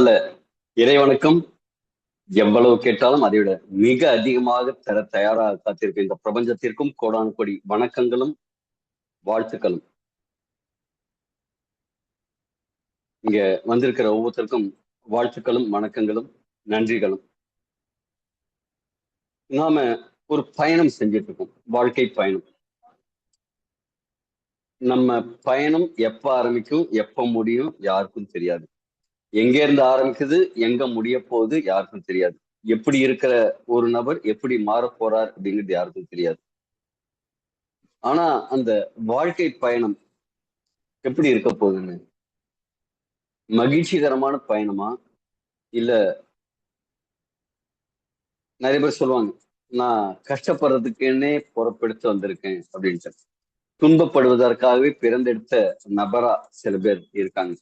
அல்ல இறைவனுக்கும் எவ்வளவு கேட்டாலும் அதை விட மிக அதிகமாக தர தயாராக காத்திருக்க இந்த பிரபஞ்சத்திற்கும் கோடானு கோடி வணக்கங்களும் வாழ்த்துக்களும். இங்க வந்திருக்கிற ஒவ்வொருத்தருக்கும் வாழ்த்துக்களும் வணக்கங்களும் நன்றிகளும். நாம ஒரு பயணம் செஞ்சுட்டு இருக்கோம், வாழ்க்கை பயணம். நம்ம பயணம் எப்ப ஆரம்பிக்கும் எப்ப முடியும் யாருக்கும் தெரியாது. எங்க இருந்து ஆரம்பிக்குது எங்க முடிய போகுது யாருக்கும் தெரியாது. எப்படி இருக்கிற ஒரு நபர் எப்படி மாற போறார் அப்படிங்கிறது யாருக்கும் தெரியாது. ஆனா அந்த வாழ்க்கை பயணம் எப்படி இருக்க போகுதுன்னு, மகிழ்ச்சிகரமான பயணமா இல்ல நிறைய பேர் சொல்லுவாங்க நான் கஷ்டப்படுறதுக்குன்னே பொறுப்பெடுத்து வந்திருக்கேன் அப்படின்ட்டு. துன்பப்படுவதற்காகவே பிறந்தெடுத்த நபரா சில பேர் இருக்காங்க.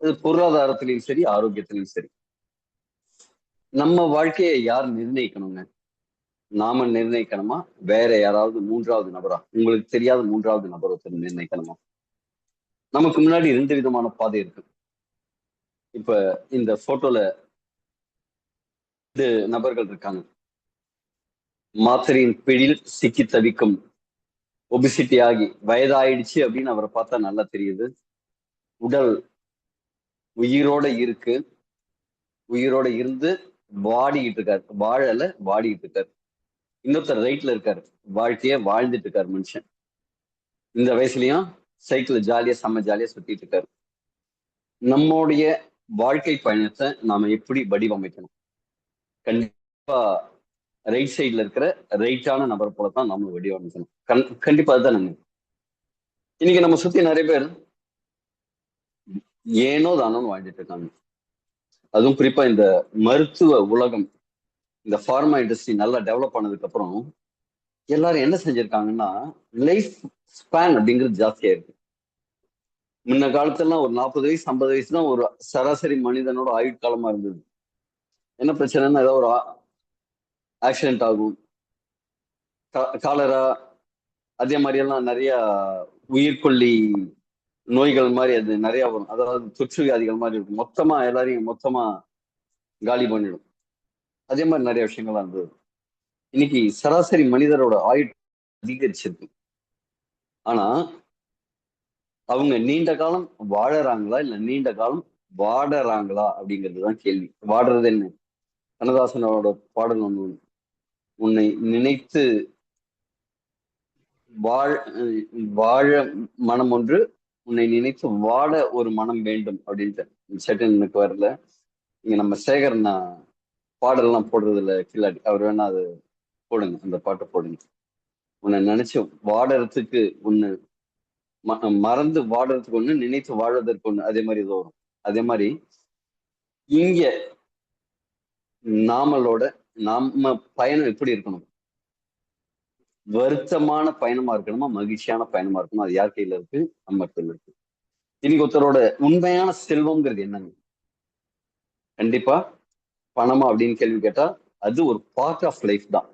அது பொருளாதாரத்திலையும் சரி ஆரோக்கியத்திலையும் சரி. நம்ம வாழ்க்கையை யார் நிர்ணயிக்கணுங்க? நாம நிர்ணயிக்கணுமா வேற யாராவது மூன்றாவது நபரா, உங்களுக்கு தெரியாத மூன்றாவது நபர் ஒருத்தர் நிர்ணயிக்கணுமா? நமக்கு முன்னாடி 2 விதமான பாதை இருக்கு. இப்ப இந்த போட்டோல 2 நபர்கள் இருக்காங்க. மாத்திரையின் பிடியில் சிக்கி தவிக்கும், ஒபிசிட்டி ஆகி வயதாயிடுச்சு அப்படின்னு அவரை பார்த்தா நல்லா தெரியுது. உடல் உயிரோட இருக்கு, உயிரோட இருந்து வாடிக்கிட்டு இருக்காரு, வாழல வாடிக்கிட்டு இருக்காரு. இன்னொருத்தர் ரைட்ல இருக்காரு, வாழ்க்கைய வாழ்ந்துட்டு இருக்காரு மனுஷன். இந்த வயசுலயும் சைக்கிள் ஜாலியா செம்ம ஜாலியா சுத்திட்டு இருக்காரு. நம்முடைய வாழ்க்கை பயணத்தை நாம எப்படி வடிவமைக்கணும்? கண்டிப்பா ரைட் சைட்ல இருக்கிற ரைட்டான நபர் போலதான் நாம வடிவமைக்கணும். கண்டிப்பா அதுதான் நம்ம. இன்னைக்கு நம்ம சுத்தி நிறைய பேர் ஏனோ தானோன்னு வாழ்ந்துட்டு இருக்காங்க. அதுவும் குறிப்பா இந்த மருத்துவ உலகம், இந்த ஃபார்மா இண்டஸ்ட்ரி நல்லா டெவலப் ஆனதுக்கு அப்புறம் எல்லாரும் என்ன செஞ்சிருக்காங்கன்னா, லைஃப் ஸ்பேன் அப்படிங்கிறது ஜாஸ்தியா இருக்கு. முன்ன காலத்துலாம் ஒரு 40 வயசு 50 வயசு தான் ஒரு சராசரி மனிதனோட ஆயுட்காலமா இருந்தது. என்ன பிரச்சனைன்னா ஏதாவது ஒரு ஆக்சிடென்ட் ஆகும், காலரா, அதே மாதிரி எல்லாம் நிறைய உயிர்கொல்லி நோய்கள் மாதிரி அது நிறைய வரும். அதாவது தொற்று வியாதிகள் மாதிரி இருக்கும். மொத்தமா எல்லாரையும் மொத்தமா காலி பண்ணிடும். அதே மாதிரி நிறைய விஷயங்கள்லாம் இருந்தது. இன்னைக்கு சராசரி மனிதரோட ஆயுட் அதிகரிச்சிருக்கு. ஆனா அவங்க நீண்ட காலம் வாழறாங்களா இல்ல நீண்ட காலம் வாடுறாங்களா அப்படிங்கிறதுதான் கேள்வி. வாடுறது என்ன? கண்ணதாசனோட பாடல் ஒண்ணு, உன்னை நினைத்து வாழ் வாழ மனம் ஒன்று, உன்னை நினைத்து வாழ ஒரு மனம் வேண்டும் அப்படின்ட்டு செட்டன் எனக்கு வரல. இங்க நம்ம சேகர் நான் பாடல்லாம் போடுறது இல்லை கில்லாடி, அவர் வேணா அது போடுங்க, அந்த பாட்டை போடுங்க. உன்னை நினைச்சு வாடுறதுக்கு ஒண்ணு, மறந்து வாடுறதுக்கு ஒண்ணு, நினைத்து வாழ்வதற்கு ஒண்ணு, அதே மாதிரி இது வரும். அதே மாதிரி இங்க நம்ம பயணம் எப்படி இருக்கணும்? வருத்தமான பயணமா இருக்கணுமா மகிழ்ச்சியான பயணமா இருக்கணுமா? அது யார் கையில இருக்கு? நம்ம கையில இருக்கு. இன்னைக்கு ஒருத்தரோட உண்மையான செல்வம்ங்கிறது என்னங்க? கண்டிப்பா பணமா அப்படின்னு கேள்வி கேட்டா அது ஒரு பார்ட் ஆஃப் லைஃப் தான்.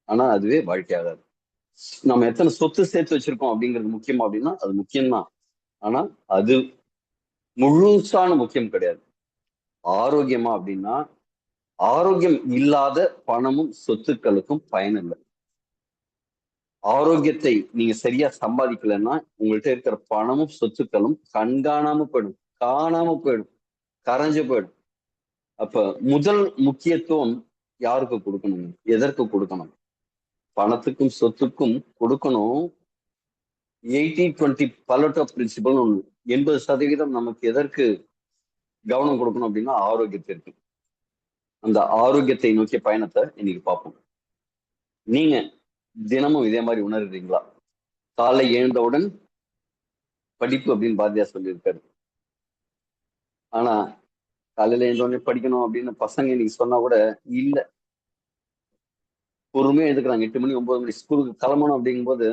ஆனா அதுவே வாழ்க்கையாகாது. நம்ம எத்தனை சொத்து சேர்த்து வச்சிருக்கோம் அப்படிங்கிறது முக்கியமா அப்படின்னா அது முக்கியம்தான். ஆனா அது முழுசான முக்கியம் கிடையாது. ஆரோக்கியமா அப்படின்னா, ஆரோக்கியம் இல்லாத பணமும் சொத்துக்களுக்கும் பயன் இல்லை. ஆரோக்கியத்தை நீங்க சரியா சம்பாதிக்கலன்னா உங்கள்கிட்ட இருக்கிற பணமும் சொத்துக்களும் கண்காணாம போயிடும், காணாம போயிடும், கரைஞ்சு போயிடும். அப்ப முதல் முக்கியத்துவம் யாருக்கு கொடுக்கணும்? எதற்கு கொடுக்கணும்? பணத்துக்கும் சொத்துக்கும் கொடுக்கணும். 80-20 பலோட்டோ பிரின்சிபல் ஒண்ணு. 80% நமக்கு எதற்கு கவனம் கொடுக்கணும் அப்படின்னா ஆரோக்கியத்திற்கு. அந்த ஆரோக்கியத்தை நோக்கிய பயணத்தை இன்னைக்கு பார்ப்போம். நீங்க தினமும் இதே மாதிரி உணர்றீங்களா? காலை எழுந்தவுடன் படிப்பு அப்படின்னு பாரதியார் சொல்லியிருக்காரு. ஆனா காலையில எழுந்தோடனே படிக்கணும் அப்படின்னு பசங்க இன்னைக்கு சொன்னா கூட இல்ல, பொறுமையா எழுதுக்கிறாங்க. 8 மணி 9 மணி ஸ்கூலுக்கு கிளம்பணும் அப்படிங்கும் போது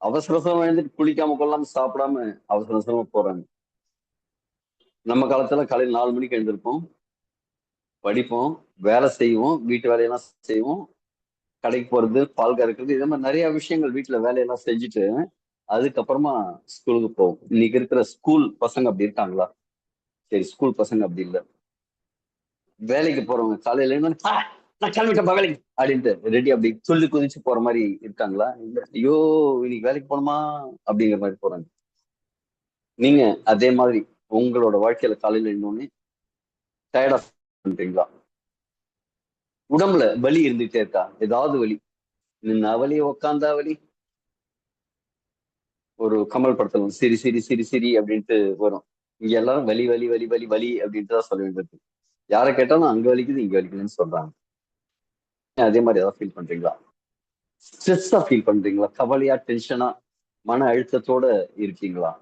அவசர அவசரமா எழுந்துட்டு குளிக்காம கொள்ளாம சாப்பிடாம அவசர அவசரமா போறாங்க. நம்ம காலத்துல காலையில் 4 மணிக்கு எழுந்திருப்போம், படிப்போம், வேலை செய்வோம், வீட்டு வேலையெல்லாம் செய்வோம், கடைக்கு போறது, பால் கறக்கிறது, இதே மாதிரி நிறைய விஷயங்கள் வீட்டுல வேலையெல்லாம் செஞ்சுட்டு அதுக்கப்புறமா ஸ்கூலுக்கு போவோம். இன்னைக்கு இருக்கிற ஸ்கூல் பசங்க அப்படி இருக்காங்களா? சரி, ஸ்கூல் பசங்க அப்படி இல்லை. வேலைக்கு போறவங்க காலையில இருந்து நான் கிளம்பிட்டேன் வேலைக்கு அப்படின்ட்டு ரெடி அப்படி சொல்லி குதிச்சு போற மாதிரி இருக்காங்களா? இல்ல ஐயோ இன்னைக்கு வேலைக்கு போகணுமா அப்படிங்கிற மாதிரி போறாங்க. நீங்க அதே மாதிரி உங்களோட வாழ்க்கையில காலையில இன்னொன்னு டயர்ட் ஆஃப் பண்றீங்களா? உடம்புல வலி இருந்துகிட்டே இருக்கா? ஏதாவது வலி, நின்னா வலி, உக்காந்தா வலி. ஒரு கமல் படத்துல சிரி சிரி சிரி சிரி அப்படின்ட்டு வரும். இங்க எல்லாரும் வலி வலி வலி வலி வலி அப்படின்ட்டு தான் சொல்ல வேண்டியது. யாரை கேட்டாலும் அங்க வலிக்குது இங்க வலிக்குதுன்னு சொல்றாங்க. அதே மாதிரி ஏதாவது ஃபீல் பண்றீங்களா? ஸ்ட்ரெஸ்ஸா ஃபீல் பண்றீங்களா? கவலையா, டென்ஷனா, மன அழுத்தத்தோட இருக்கீங்களா?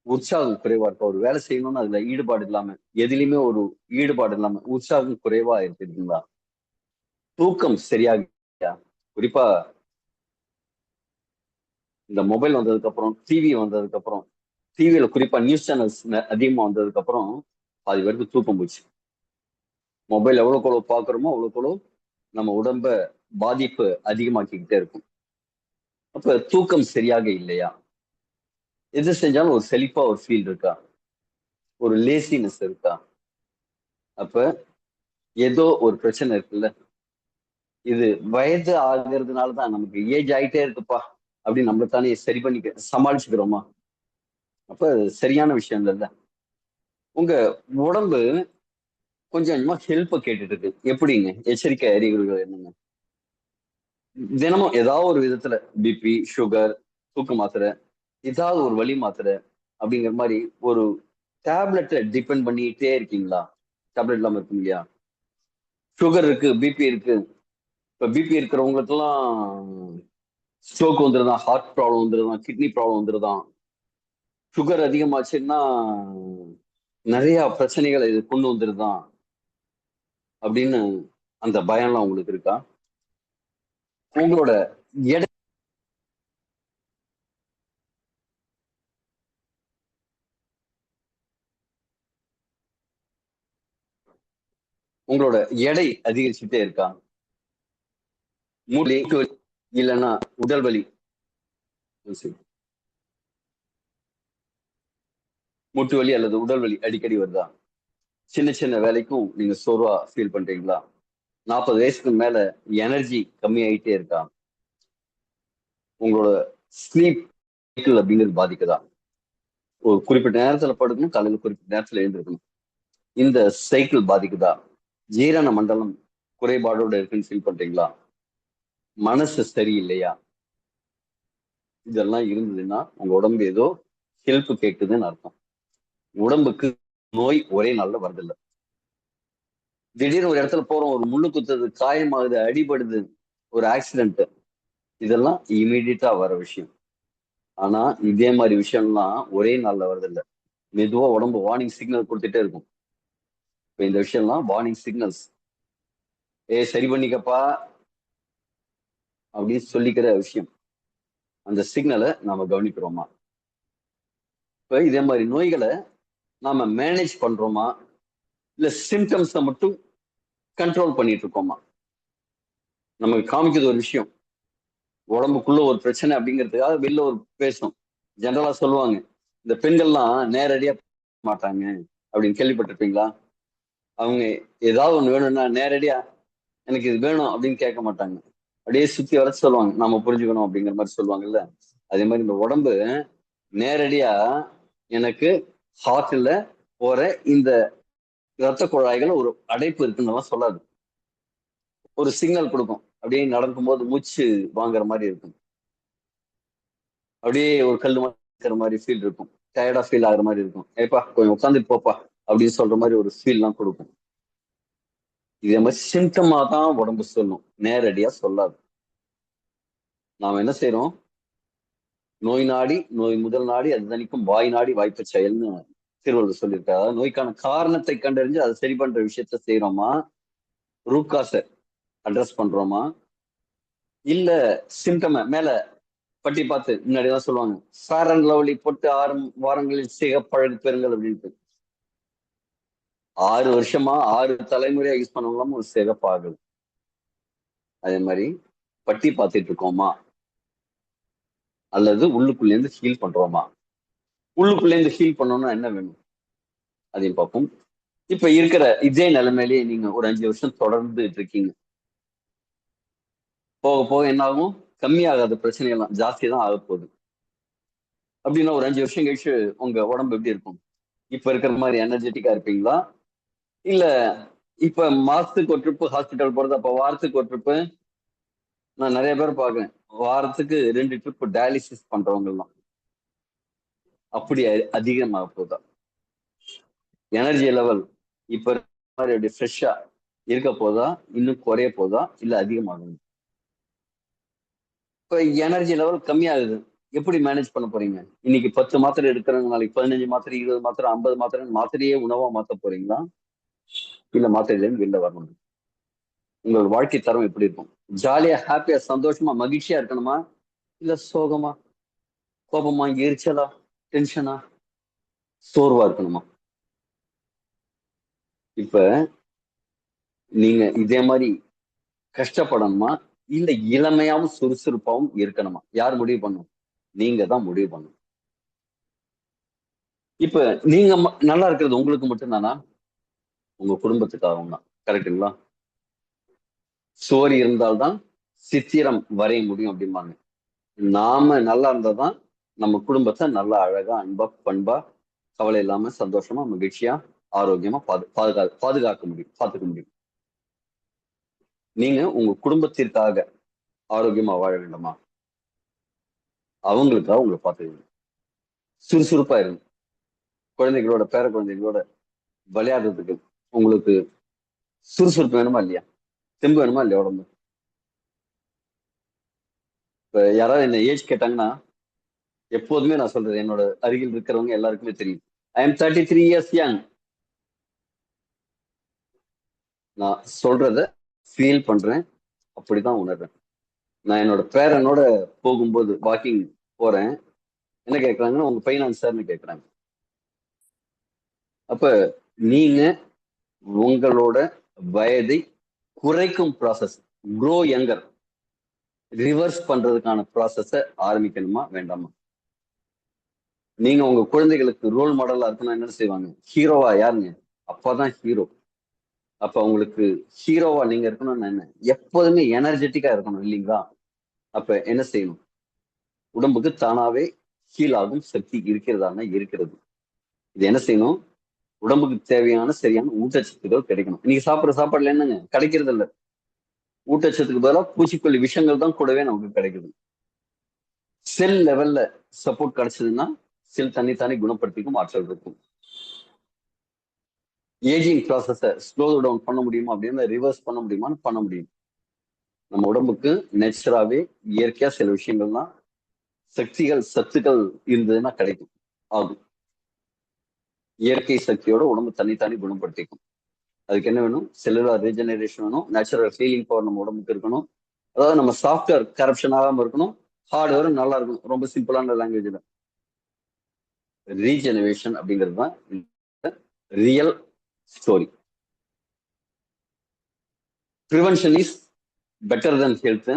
உற்சாகம் குறைவா இருக்கா? ஒரு வேலை செய்யணும்னு அதுல ஈடுபாடு இல்லாம, எதுலயுமே ஒரு ஈடுபாடு இல்லாம உற்சாகம் குறைவா இருக்கீங்களா? தூக்கம் சரியாக இல்லையா? குறிப்பா இந்த மொபைல் வந்ததுக்கு அப்புறம், டிவி வந்ததுக்கு அப்புறம், டிவியில குறிப்பா நியூஸ் சேனல்ஸ் அதிகமா வந்ததுக்கு அப்புறம் பாதி பேருக்கு தூக்கம் போச்சு. மொபைல் எவ்வளவுக்கு எவ்வளவு பாக்குறோமோ அவ்வளவுக்கு எவ்வளவு நம்ம உடம்ப பாதிப்பு அதிகமாக்கிக்கிட்டே இருக்கும். அப்ப தூக்கம் சரியாக இல்லையா? எது செஞ்சாலும் ஒரு செழிப்பா ஒரு ஃபீல் இருக்கா? ஒரு லேசினஸ் இருக்கா? அப்ப ஏதோ ஒரு பிரச்சனை இருக்குல்ல. இது வயது ஆகிறதுனாலதான் நமக்கு ஏஜ் ஆயிட்டே இருக்குப்பா அப்படின்னு நம்ம தானே சரி பண்ணிக்க சமாளிச்சுக்கிறோமா? அப்ப அது சரியான விஷயம் இல்லைல்ல. உங்க உடம்பு கொஞ்சம் கொஞ்சமா ஹெல்ப் கேட்டுட்டு இருக்கு. எப்படிங்க? எச்சரிக்கை அறிகுறிகள் என்னங்க? தினமும் ஏதாவது ஒரு விதத்துல பிபி, சுகர், தூக்க மாத்திரை, ஏதாவது ஒரு வலி மாத்திரை அப்படிங்கிற மாதிரி ஒரு டேப்லெட்டை டிபெண்ட் பண்ணிட்டே இருக்கீங்களா? டேப்லெட் இல்லாம இருக்கும் இல்லையா? சுகர் இருக்கு, பிபி இருக்கு. இப்ப பிபி இருக்கிறவங்களுக்கு எல்லாம் ஸ்ட்ரோக் வந்துருதான், ஹார்ட் ப்ராப்ளம் வந்துருதான், கிட்னி ப்ராப்ளம் வந்துருதான். சுகர் அதிகமாச்சுன்னா நிறைய பிரச்சனைகளை இது கொண்டு வந்துருதான் அப்படின்னு அந்த பயம்லாம் உங்களுக்கு இருக்கா? உங்களோட எடை உங்களோட எடை அதிகரிச்சுட்டே இருக்கா? மூளை இல்லைன்னா உடல் வலி, மூட்டு வலி அல்லது உடல் வலி அடிக்கடி வருதா? சின்ன சின்ன வேலைக்கும் நீங்க சோர்வா ஃபீல் பண்றீங்களா? 40 வயசுக்கு மேல எனர்ஜி கம்மியாயிட்டே இருக்கா? உங்களோட ஸ்லீப் சைக்கிள் அப்படிங்கிறது பாதிக்குதா? ஒரு குறிப்பிட்ட நேரத்துல படுக்கணும், காலையில குறிப்பிட்ட நேரத்துல எழுந்திருக்கணும். இந்த சைக்கிள் பாதிக்குதா? ஜீரண மண்டலம் குறைபாடோட இருக்குன்னு ஃபீல் பண்றீங்களா? மனசு சரியில்லையா? இதெல்லாம் இருந்ததுன்னா உங்க உடம்பு ஏதோ ஹெல்ப் கேட்குதுன்னு அர்த்தம். உடம்புக்கு நோய் ஒரே நாள்ல வரதில்லை. திடீர்னு ஒரு இடத்துல போறோம், ஒரு முள்ளு குத்துது, காயமாகுது, அடிபடுது, ஒரு ஆக்சிடென்ட், இதெல்லாம் இமீடியட்டா வர விஷயம். ஆனா இதே மாதிரி விஷயம்லாம் ஒரே நாள்ல வரதில்லை. மெதுவா உடம்பு வார்னிங் சிக்னல் கொடுத்துட்டே இருக்கும். இப்ப இந்த விஷயம்லாம் வார்னிங் சிக்னல்ஸ். சரி பண்ணிக்கப்பா அப்படின்னு சொல்லிக்கிற விஷயம். அந்த சிக்னலை நாம கவனிக்கிறோமா? இப்ப இதே மாதிரி நோய்களை நாம மேனேஜ் பண்றோமா? இல்ல சிம்டம்ஸை மட்டும் கண்ட்ரோல் பண்ணிட்டு இருக்கோமா? நமக்கு காமிக்கிறது ஒரு விஷயம், உடம்புக்குள்ள ஒரு பிரச்சனை அப்படிங்கிறதுக்காக வெளில ஒரு பேசும். ஜெனரலா சொல்லுவாங்க, இந்த பெண்கள்லாம் நேரடியா மாட்டாங்க அப்படின்னு கேள்விப்பட்டிருப்பீங்களா? அவங்க ஏதாவது ஒண்ணு வேணும்னா நேரடியா எனக்கு இது வேணும் அப்படின்னு கேட்க மாட்டாங்க. அப்படியே சுத்தி வர சொல்லுவாங்க, நாம புரிஞ்சுக்கணும் அப்படிங்கிற மாதிரி சொல்லுவாங்கல்ல. அதே மாதிரி இந்த உடம்பு நேரடியா எனக்கு ஹார்ட்ல போற இந்த ரத்த குழாய்கள் ஒரு அடைப்பு இருக்குன்னு சொல்லாது. ஒரு சிக்னல் கொடுக்கும். அப்படியே நடக்கும்போது மூச்சு வாங்குற மாதிரி இருக்கும். அப்படியே ஒரு கல்லு இருக்கிற மாதிரி ஃபீல் இருக்கும். டயர்டா ஃபீல் ஆகுற மாதிரி இருக்கும். ஏப்பா கொஞ்சம் உட்காந்துட்டு போப்பா அப்படின்னு சொல்ற மாதிரி ஒரு ஃபீல் எல்லாம் கொடுக்கும். இதே மாதிரி சிம்டமா தான் உடம்பு சொல்லும், நேரடியா சொல்லாது. நாம என்ன செய்யறோம்? நோய் நாடி நோய் முதல் நாடி அது தணிக்கும் வாய் நாடி வாய்ப்பு செயல்னு திருவள்ளுவர் சொல்லியிருக்காரு. அதாவது நோய்க்கான காரணத்தை கண்டறிஞ்சு அதை சரி பண்ற விஷயத்த செய்யறோமா? ரூட் காசை அட்ரஸ் பண்றோமா? இல்ல சிம்டம மேல பட்டி பார்த்து முன்னாடிதான் சொல்லுவாங்க, ஃபேர் அண்ட் லவ்லி போட்டு 6 வாரங்களில் சிகப்பழகு பெறுங்கள் அப்படின்ட்டு. 6 வருஷமா 6 தலைமுறையா யூஸ் பண்ணவங்களாம் ஒரு சிகப்பாகுது. அதே மாதிரி பட்டி பார்த்துட்டு இருக்கோமா? அல்லது உள்ளுக்குள்ள இருந்து ஹீல் பண்றோமா? உள்ளுக்குள்ள இருந்து ஹீல் பண்ணணும்னா என்ன வேணும்? அதையும் பார்ப்போம். இப்ப இருக்கிற இதே நிலைமையிலேயே நீங்க ஒரு 5 வருஷம் தொடர்ந்து இருக்கீங்க. போக போக என்ன ஆகும்? கம்மியாகாத பிரச்சனை எல்லாம் ஜாஸ்தி தான் ஆக போகுது. அப்படின்னா ஒரு 5 வருஷம் கழிச்சு உங்க உடம்பு எப்படி இருக்கும்? இப்ப இருக்கிற மாதிரி எனர்ஜெட்டிக்கா இருப்பீங்களா? இல்ல இப்ப மாசத்துக்கு ஒரு ட்ரிப் ஹாஸ்பிட்டல் போறது, அப்ப வாரத்துக்கு ஒரு ட்ரிப்பு. நான் நிறைய பேர் பார்க்கிறேன். வாரத்துக்கு 2 ட்ரிப் டயாலிசிஸ் பண்றவங்க எல்லாம். அப்படி அதிகமாக போதா? எனர்ஜி லெவல் இப்ப இருக்கிற மாதிரி அப்படி ஃப்ரெஷ்ஷா இருக்க போதா, இன்னும் குறைய போதா, இல்ல அதிகமாகும்? இப்ப எனர்ஜி லெவல் கம்மியாகுது. எப்படி மேனேஜ் பண்ண போறீங்க? இன்னைக்கு 10 மாத்திரை எடுக்கிறவங்க நாளைக்கு 15 மாத்திரை, 20 மாத்திரை, 50 மாத்திரை, மாத்திரையே உணவா மாத்த போறீங்களா? இல்ல மாத்திரையில இருந்து வெளில வரணும்? உங்களோட வாழ்க்கை தரம் எப்படி இருக்கும்? ஜாலியா, ஹாப்பியா, சந்தோஷமா, மகிழ்ச்சியா இருக்கணுமா? இல்ல சோகமா, கோபமா, எரிச்சலா, டென்ஷனா, சோர்வா இருக்கணுமா? இப்ப நீங்க இதே மாதிரி கஷ்டப்படணுமா? இல்ல இளமையாவும் சுறுசுறுப்பாவும் இருக்கணுமா? யார் முடிவு பண்ணும்? நீங்க தான் முடிவு பண்ணணும். இப்ப நீங்க நல்லா இருக்கிறது உங்களுக்கு மட்டும்தானா? உங்க குடும்பத்துக்காகவும் தான். கரெக்ட்டுங்களா? சுவர் இருந்தால்தான் சித்திரம் வரைய முடியும் அப்படிம்பாங்க. நாம நல்லா இருந்தாதான் நம்ம குடும்பத்தை நல்லா அழகா, அன்பா, பண்பா, கவலை இல்லாம, சந்தோஷமா, மகிழ்ச்சியா, ஆரோக்கியமா பாதுகாக்க முடியும், பார்த்துக்க முடியும். நீங்க உங்க குடும்பத்திற்காக ஆரோக்கியமா வாழ வேண்டுமா? அவங்களுக்காக உங்களை பார்த்துக்கணும். சுறுசுறுப்பா இருங்க. குழந்தைகளோட, பேர குழந்தைகளோட விளையாடுறதுக்கு உங்களுக்கு சுறுசுறுப்பு வேணுமா இல்லையா? தெம்பு வேணுமா இல்லையா உடம்பு? இப்ப யாராவது என்ன ஏஜ் கேட்டாங்கன்னா, எப்போதுமே நான் சொல்றது என்னோட அருகில் இருக்கிறவங்க எல்லாருக்குமே தெரியும். I am 33 years young. நான் சொல்றத ஃபீல் பண்றேன். அப்படிதான் உணர்றேன். நான் என்னோட பேரனோட போகும்போது வாக்கிங் போறேன். என்ன கேட்கறாங்கன்னா, உங்க பையனா சார்ன்னு கேட்கறாங்க. அப்ப நீங்க உங்களோட வயதை குறைக்கும் ப்ராசஸ், க்ரோ யங்கர், ரிவர்ஸ் பண்றதுக்கான ப்ராசஸ ஆரம்பிக்கணுமா வேண்டாமா? நீங்க உங்க குழந்தைகளுக்கு ரோல் மாடலா இருக்கணும், என்ன செய்வாங்க? ஹீரோவா யாருங்க? அப்பாதான் ஹீரோ. அப்ப உங்களுக்கு ஹீரோவா நீங்க இருக்கணும்னு என்ன? எப்போதுமே எனர்ஜெட்டிக்கா இருக்கணும் இல்லைங்களா? அப்ப என்ன செய்யணும்? உடம்புக்கு தானாவே ஹீல் ஆகும் சக்தி இருக்கிறதானா இருக்கிறது. இது என்ன செய்யணும்? உடம்புக்கு தேவையான சரியான ஊட்டச்சத்துக்கள் கிடைக்கணும். இன்னைக்கு சாப்பிடுற சாப்பாடுல என்னங்க கிடைக்கிறது இல்ல. ஊட்டச்சத்துக்கு பதிலாக பூச்சிக்கொல்லி விஷங்கள் தான் கூடவே நமக்கு கிடைக்குது. செல் லெவல்ல சப்போர்ட் கிடைச்சதுன்னா செல் தன்னைத்தானே குணப்படுத்திக்கும் ஆற்றல் இருக்கும். ஏஜிங் ப்ராசஸ ஸ்லோ டவுன் பண்ண முடியுமா அப்படின்னு ரிவர்ஸ் பண்ண முடியுமான்னு பண்ண முடியும். நம்ம உடம்புக்கு நேச்சுராவே இயற்கையா சில விஷயங்கள்லாம் சக்திகள் சத்துக்கள் இருந்ததுன்னா கிடைக்கும், ஆகும். இயற்கை சக்தியோட உடம்பு தன்னைத்தானே குணப்படுத்திக்கும். அதுக்கு என்ன வேணும்? செல்லுலார் ரீஜெனரேஷன் வேணும், நேச்சுரல் ஹீலிங் பவர் நம்ம உடம்புக்கு இருக்கணும். அதாவது நம்ம சாஃப்ட்வேர் கரப்ஷன் ஆகாம இருக்கணும், ஹார்ட்வேர் நல்லா இருக்கணும். ரொம்ப சிம்பிளான லாங்குவேஜ்ல ரீஜெனரேஷன் அப்படிங்கிறது தான் real story. Prevention is better then health.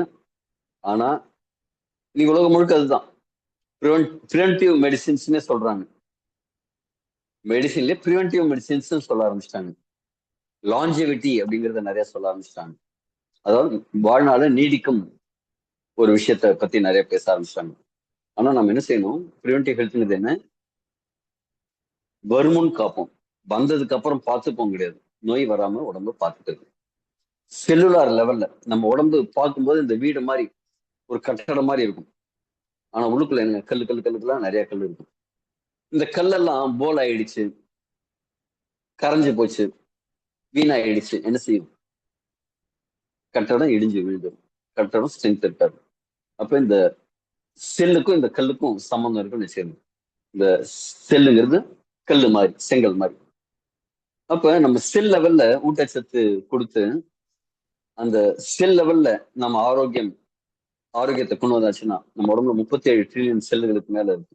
ஆனா நீ உலகம் முழுக்க அதுதான் ப்ரிவென்டிவ் மெடிசின்ஸ்னே சொல்றாங்க. மெடிசின்லயே ப்ரிவென்டிவ் மெடிசின்ஸ் சொல்ல ஆரம்பிச்சிட்டாங்க. லாஞ்சிவிட்டி அப்படிங்கறத நிறைய சொல்ல ஆரம்பிச்சிட்டாங்க. அதாவது வாழ்நாள நீடிக்கும் ஒரு விஷயத்த பத்தி நிறைய பேச ஆரம்பிச்சிட்டாங்க. ஆனா நம்ம என்ன செய்யணும்? ப்ரிவென்டிவ் ஹெல்த்ங்கிறது என்ன? வருமுன் காப்போம், வந்ததுக்கு அப்புறம் பார்த்துப்போம் கிடையாது. நோய் வராம உடம்பு பார்த்துக்கிறது. செல்லுலார் லெவல்ல நம்ம உடம்பு பார்க்கும்போது இந்த வீடு மாதிரி ஒரு கட்டடம் மாதிரி இருக்கும். ஆனா உள்ளுக்குள்ள என்ன கல்லுக்கெல்லாம் நிறைய கல் இருக்கும். இந்த கல்லெல்லாம் போல் ஆயிடுச்சு, கரைஞ்சு போச்சு, வீணாயிடுச்சு, என்ன செய்யும்? கட்டடம் இடிஞ்சு விழுந்துடும். கட்டடம் ஸ்ட்ரென்த் இருக்காது. அப்ப இந்த செல்லுக்கும் இந்த கல்லுக்கும் சம்பந்தம் இருக்குன்னு வச்சுக்கணும். இந்த செல்லுங்கிறது கல்லு மாதிரி, செங்கல் மாதிரி. அப்ப நம்ம செல் லெவல்ல ஊட்டச்சத்து கொடுத்து அந்த செல் லெவல்ல நம்ம ஆரோக்கியத்தை கொண்டு வந்தாச்சுன்னா நம்ம உடம்புல 37 ட்ரில்லியன் செல்லுகளுக்கு மேல இருக்கு.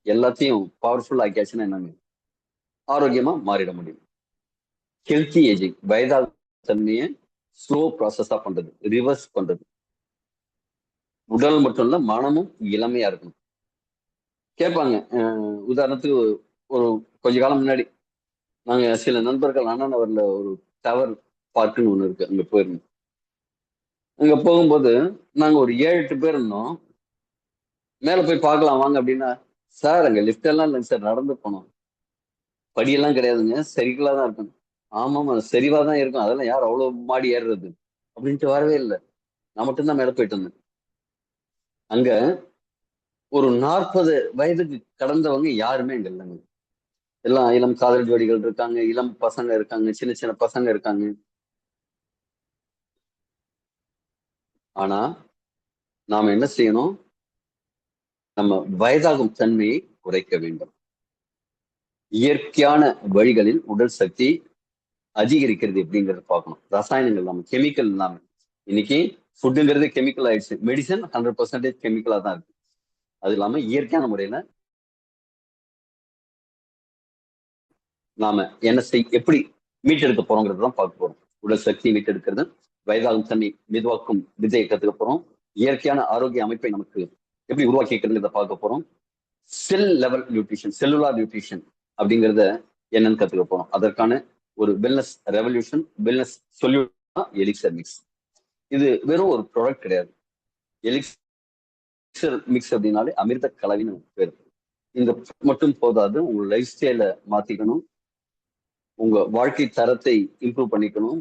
எல்லாத்தையும் பவர்ஃபுல் ஆக்கியாச்சுன்னா என்னங்க? ஆரோக்கியமா மாறிட முடியும். ஹெல்த்தி ஏஜிங், வயதால் தன்மையை ஸ்லோ ப்ராசஸா பண்றது, ரிவர்ஸ் பண்றது. உடல் மட்டும் இல்ல, மனமும் இளமையா இருக்கணும். கேட்பாங்க, உதாரணத்துக்கு ஒரு கொஞ்ச காலம் முன்னாடி நாங்க சில நண்பர்கள் அண்ணா நகர்ல ஒரு டவர் பார்க்குன்னு ஒண்ணு இருக்கு, அங்க போயிருந்தோம். அங்க போகும்போது நாங்க ஒரு 7, 8 பேர் இருந்தோம். மேல போய் பார்க்கலாம் வாங்க அப்படின்னா, சார் அங்க லிஃப்ட் எல்லாம் இல்லைங்க சார், நடந்து போனோம். படியெல்லாம் கிடையாதுங்க, சரிகளா தான் இருக்கும். ஆமாமா, சரிவா தான் இருக்கும், அதெல்லாம் யார் அவ்வளவு மாடி ஏறுறது அப்படின்ட்டு வரவே இல்லை. நான் மட்டும்தான் மேல போயிட்டு வந்தேன். அங்க ஒரு 40 வயதுக்கு கடந்தவங்க யாருமே அங்க இல்லைங்க. எல்லாம் இளம் காதல் ஜோடிகள் இருக்காங்க, இளம் பசங்க இருக்காங்க, சின்ன சின்ன பசங்க இருக்காங்க. ஆனா நாம என்ன செய்யணும்? நம்ம வயதாகும் தன்மையை குறைக்க வேண்டும். இயற்கையான வழிகளில் உடல் சக்தி அதிகரிக்கிறது எப்படிங்கறத பார்க்கணும். ரசாயனங்கள் இல்லாம, கெமிக்கல் இல்லாம. இன்னைக்கு ஃபுட்டுங்கிறது கெமிக்கல் ஆயிடுச்சு. மெடிசன் 100% கெமிக்கலா தான் இருக்கு. அது இல்லாம இயற்கையான முறையில நாம எப்படி மீட்டெடுக்க போறோங்கிறது தான் பார்க்க போறோம். உடல் சக்தியை மீட்டெடுக்கிறது, வயதாகும் தன்மை மெதுவாக்கும் விதையை கத்துக்க போறோம். இயற்கையான ஆரோக்கிய அமைப்பை நமக்கு எப்படி உருவாக்கிக்கிறதுங்கிறத பார்க்க போறோம். செல் லெவல் நியூட்ரிஷன், செல்லுலார் நியூட்ரிஷன் அப்படிங்கிறத என்னன்னு கத்துக்க போறோம். அதற்கான ஒரு wellness revolution, wellness solution elixir mix. இது வெறும் ஒரு ப்ராடக்ட் கிடையாது. எலிக்சர் மிக்ஸ் அப்படின்னாலே அமிர்த கலவின்னு பேர். இந்த மட்டும் போதாது, உங்க லைஃப் ஸ்டைல மாத்திக்கணும், உங்க வாழ்க்கை தரத்தை இம்ப்ரூவ் பண்ணிக்கணும்.